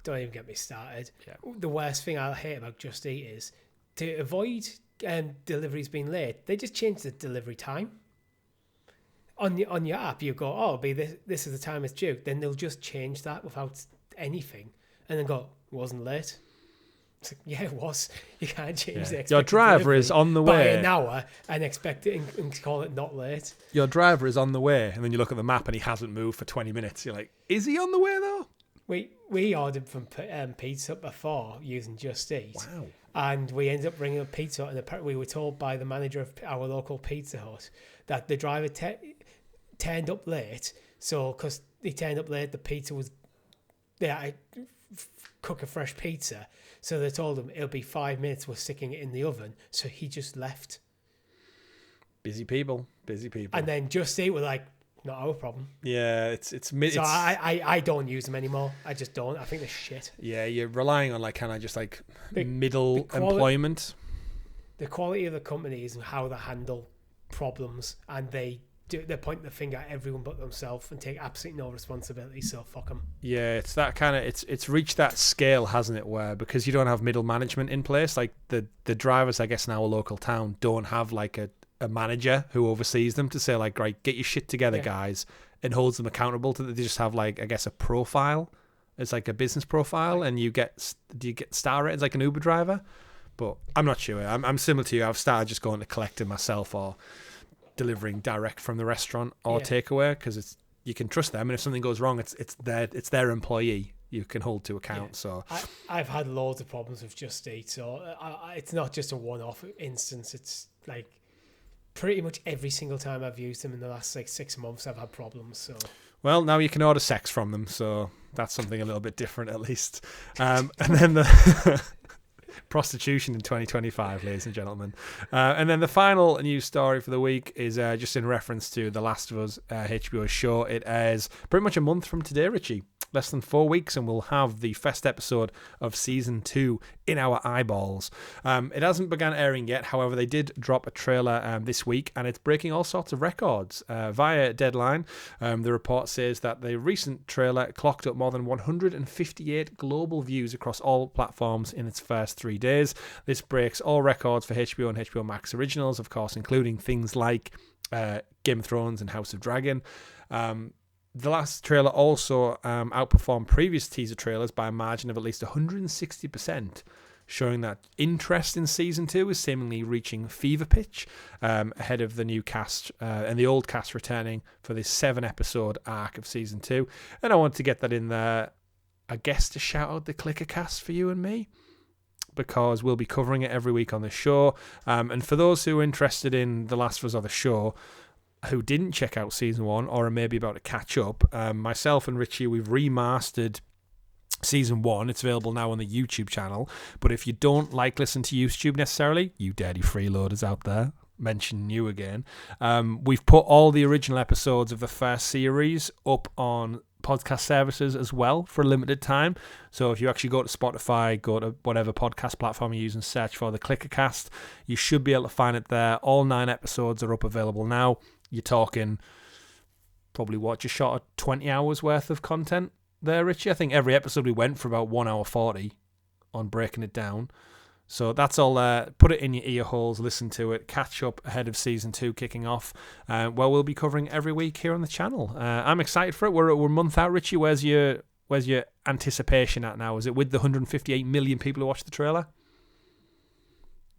Don't even get me started. Yeah. The worst thing I hate about Just Eat is to avoid deliveries being late, they just change the delivery time. On your app, you go, oh, this is the time it's due. Then they'll just change that without anything, and then go, it wasn't late. It's like, yeah, it was. You can't change the expected your driver is on the way by an hour and expect it and call it not late. Your driver is on the way, and then you look at the map and he hasn't moved for 20 minutes. You're like, is he on the way though? We ordered from Pizza before using Just Eat. Wow. And we ended up bringing a pizza, and apparently we were told by the manager of our local Pizza Hut that the driver turned up late. So because he turned up late, the pizza was I cook a fresh pizza. So they told him it'll be 5 minutes. We're sticking it in the oven. So he just left. Busy people. And then Just Eat were like, not our problem. Yeah, it's so I don't use them anymore. I just don't. I think they're shit. Yeah, you're relying on like kind of just like middle employment. The quality of the company is how they handle problems, and they're pointing the finger at everyone but themselves and take absolutely no responsibility. So fuck them. Yeah, it's that kind of it's reached that scale, hasn't it? Where because you don't have middle management in place, like the drivers, I guess, in our local town don't have like a manager who oversees them to say like, right, get your shit together, guys, and holds them accountable to that. They just have like, I guess, a profile. It's like a business profile, and do you get star ratings like an Uber driver? But I'm not sure. I'm similar to you. I've started just going to collect it myself or delivering direct from the restaurant or takeaway, because you can trust them, and if something goes wrong, it's their employee you can hold to account. So I've had loads of problems with Just Eat, so it's not just a one-off instance. It's like pretty much every single time I've used them in the last 6 months, I've had problems. So. Well, now you can order sex from them, so that's something a little bit different at least. And then the prostitution in 2025, ladies and gentlemen. And then the final news story for the week is just in reference to The Last of Us HBO show. It airs pretty much a month from today, Richie. Less than 4 weeks, and we'll have the first episode of season 2 in our eyeballs. It hasn't begun airing yet, however, they did drop a trailer this week, and it's breaking all sorts of records. Via Deadline, the report says that the recent trailer clocked up more than 158 global views across all platforms in its first 3 days. This breaks all records for HBO and HBO Max originals, of course, including things like Game of Thrones and House of Dragon. The last trailer also outperformed previous teaser trailers by a margin of at least 160%, showing that interest in Season 2 is seemingly reaching fever pitch ahead of the new cast and the old cast returning for this 7-episode arc of Season 2. And I want to get that in there, I guess, to shout out the Clicker cast for you and me, because we'll be covering it every week on the show. And for those who are interested in The Last of Us or the show, who didn't check out season 1 or are maybe about to catch up, myself and Richie, we've remastered season 1. It's available now on the YouTube channel. But if you don't like listening to YouTube necessarily, you dirty freeloaders out there, mention you again, we've put all the original episodes of the first series up on podcast services as well for a limited time. So if you actually go to Spotify, go to whatever podcast platform you use and search for the Clickercast, you should be able to find it there. All 9 episodes are up available now. You're talking probably just short of 20 hours worth of content there, Richie. I think every episode we went for about 1 hour 40 on breaking it down. So that's all there. Put it in your ear holes, listen to it, catch up ahead of season 2 kicking off. Well, we'll be covering every week here on the channel. I'm excited for it. We're a month out, Richie. Where's your anticipation at now? Is it with the 158 million people who watched the trailer?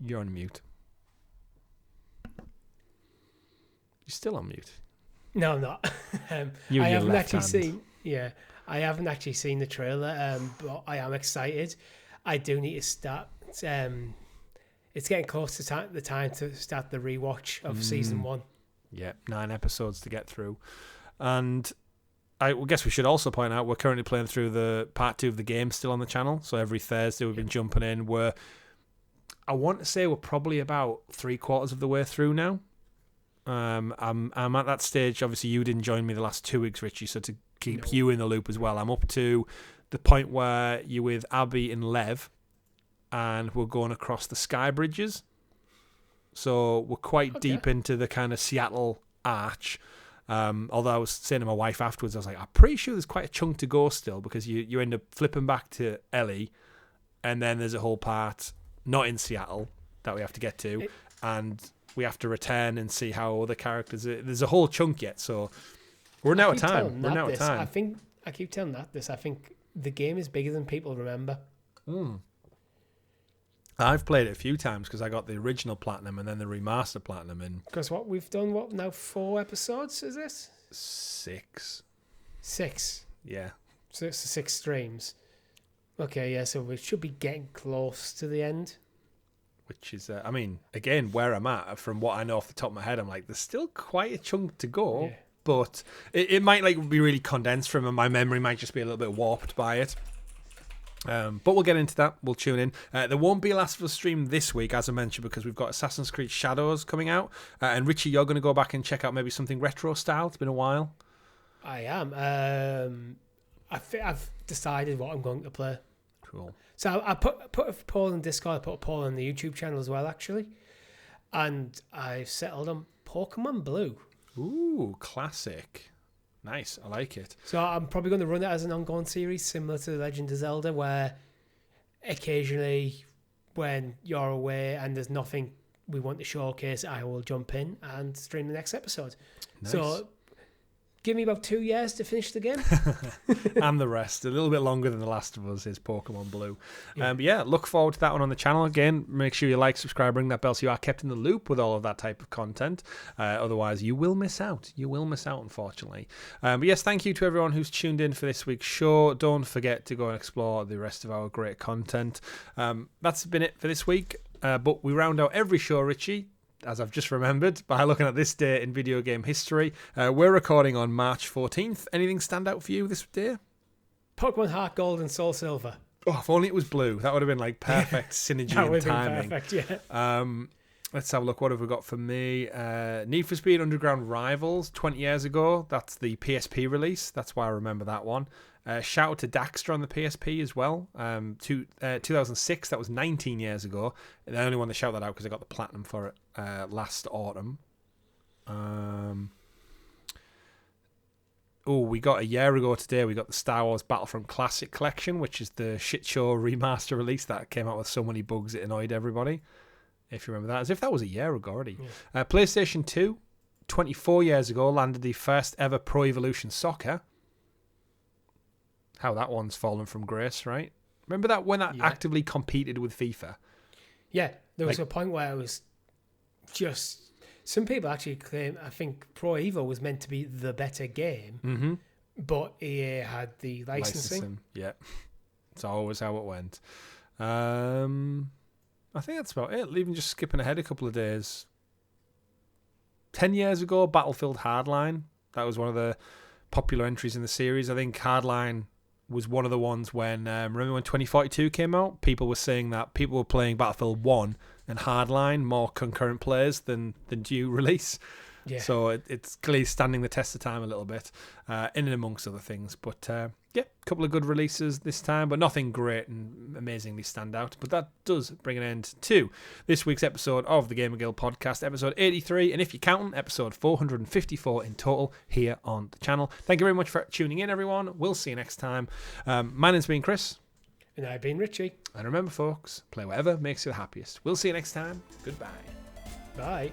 You're on mute. You're still on mute. No, I'm not. I haven't actually seen. Yeah, I haven't actually seen the trailer. But I am excited. I do need to start. It's getting close to the time to start the rewatch of season 1. Yeah, 9 episodes to get through, and I guess we should also point out we're currently playing through the part 2 of the game still on the channel. So every Thursday we've been jumping in. I want to say we're probably about 3/4 of the way through now. I'm at that stage. Obviously, you didn't join me the last 2 weeks, Richie, so to keep you in the loop as well, I'm up to the point where you're with Abby and Lev, and we're going across the sky bridges. So we're quite deep into the kind of Seattle arch. Although I was saying to my wife afterwards, I was like, I'm pretty sure there's quite a chunk to go still, because you end up flipping back to Ellie, and then there's a whole part not in Seattle that we have to get to, and we have to return and see how other characters. There's a whole chunk yet, so we're out of time. I keep telling that this. I think the game is bigger than people remember. I've played it a few times because I got the original platinum and then the remaster platinum. And because we've done now 4 episodes? Is this 6? 6. Yeah. So it's 6 streams. Okay, yeah. So we should be getting close to the end. Which is, I mean, again, where I'm at, from what I know off the top of my head, I'm like, there's still quite a chunk to go, but it might be really condensed from, and my memory might just be a little bit warped by it. But we'll get into that. We'll tune in. There won't be a Last of Us stream this week, as I mentioned, because we've got Assassin's Creed Shadows coming out. And Richie, you're going to go back and check out maybe something retro style. It's been a while. I am. I've decided what I'm going to play. Cool. So I put a poll in Discord, I put a poll on the YouTube channel as well, actually. And I've settled on Pokemon Blue. Ooh, classic. Nice, I like it. So I'm probably going to run it as an ongoing series, similar to The Legend of Zelda, where occasionally when you're away and there's nothing we want to showcase, I will jump in and stream the next episode. Nice. So give me about 2 years to finish the game. And the rest. A little bit longer than The Last of Us is Pokemon Blue. But yeah, look forward to that one on the channel. Again, make sure you like, subscribe, ring that bell so you are kept in the loop with all of that type of content. Otherwise, you will miss out. You will miss out, unfortunately. But yes, thank you to everyone who's tuned in for this week's show. Don't forget to go and explore the rest of our great content. That's been it for this week. But we round out every show, Richie, as I've just remembered by looking at this day in video game history. We're recording on March 14th. Anything stand out for you this day? Pokemon Heart Gold and Soul Silver. Oh, if only it was blue. That would have been like perfect synergy and timing. Perfect, yeah. Let's have a look. What have we got for me? Need for Speed Underground Rivals, 20 years ago. That's the PSP release. That's why I remember that one. Shout out to Daxter on the PSP as well. 2006, that was 19 years ago. The only one to shout that out because I got the platinum for it last autumn. We got a year ago today, we got the Star Wars Battlefront Classic Collection, which is the shit show remaster release that came out with so many bugs it annoyed everybody. If you remember that, as if that was a year ago already. Yeah. PlayStation 2, 24 years ago, landed the first ever Pro Evolution Soccer. How that one's fallen from grace, right? Remember that when that actively competed with FIFA? Yeah, there was a point where it was just... Some people actually claim, I think Pro Evo was meant to be the better game, but EA had the licensing. Yeah, it's always how it went. I think that's about it. Even just skipping ahead a couple of days. 10 years ago, Battlefield Hardline. That was one of the popular entries in the series. I think Hardline was one of the ones when, remember when 2042 came out? People were saying that people were playing Battlefield 1 and Hardline, more concurrent players than due release. Yeah. So it's clearly standing the test of time a little bit, in and amongst other things. But a couple of good releases this time, but nothing great and amazingly stand out. But that does bring an end to this week's episode of the GamerGuild Podcast, episode 83, and if you count them, episode 454 in total here on the channel. Thank you very much for tuning in, everyone. We'll see you next time. My name's been Chris. And I've been Richie. And remember, folks, play whatever makes you the happiest. We'll see you next time. Goodbye. Bye.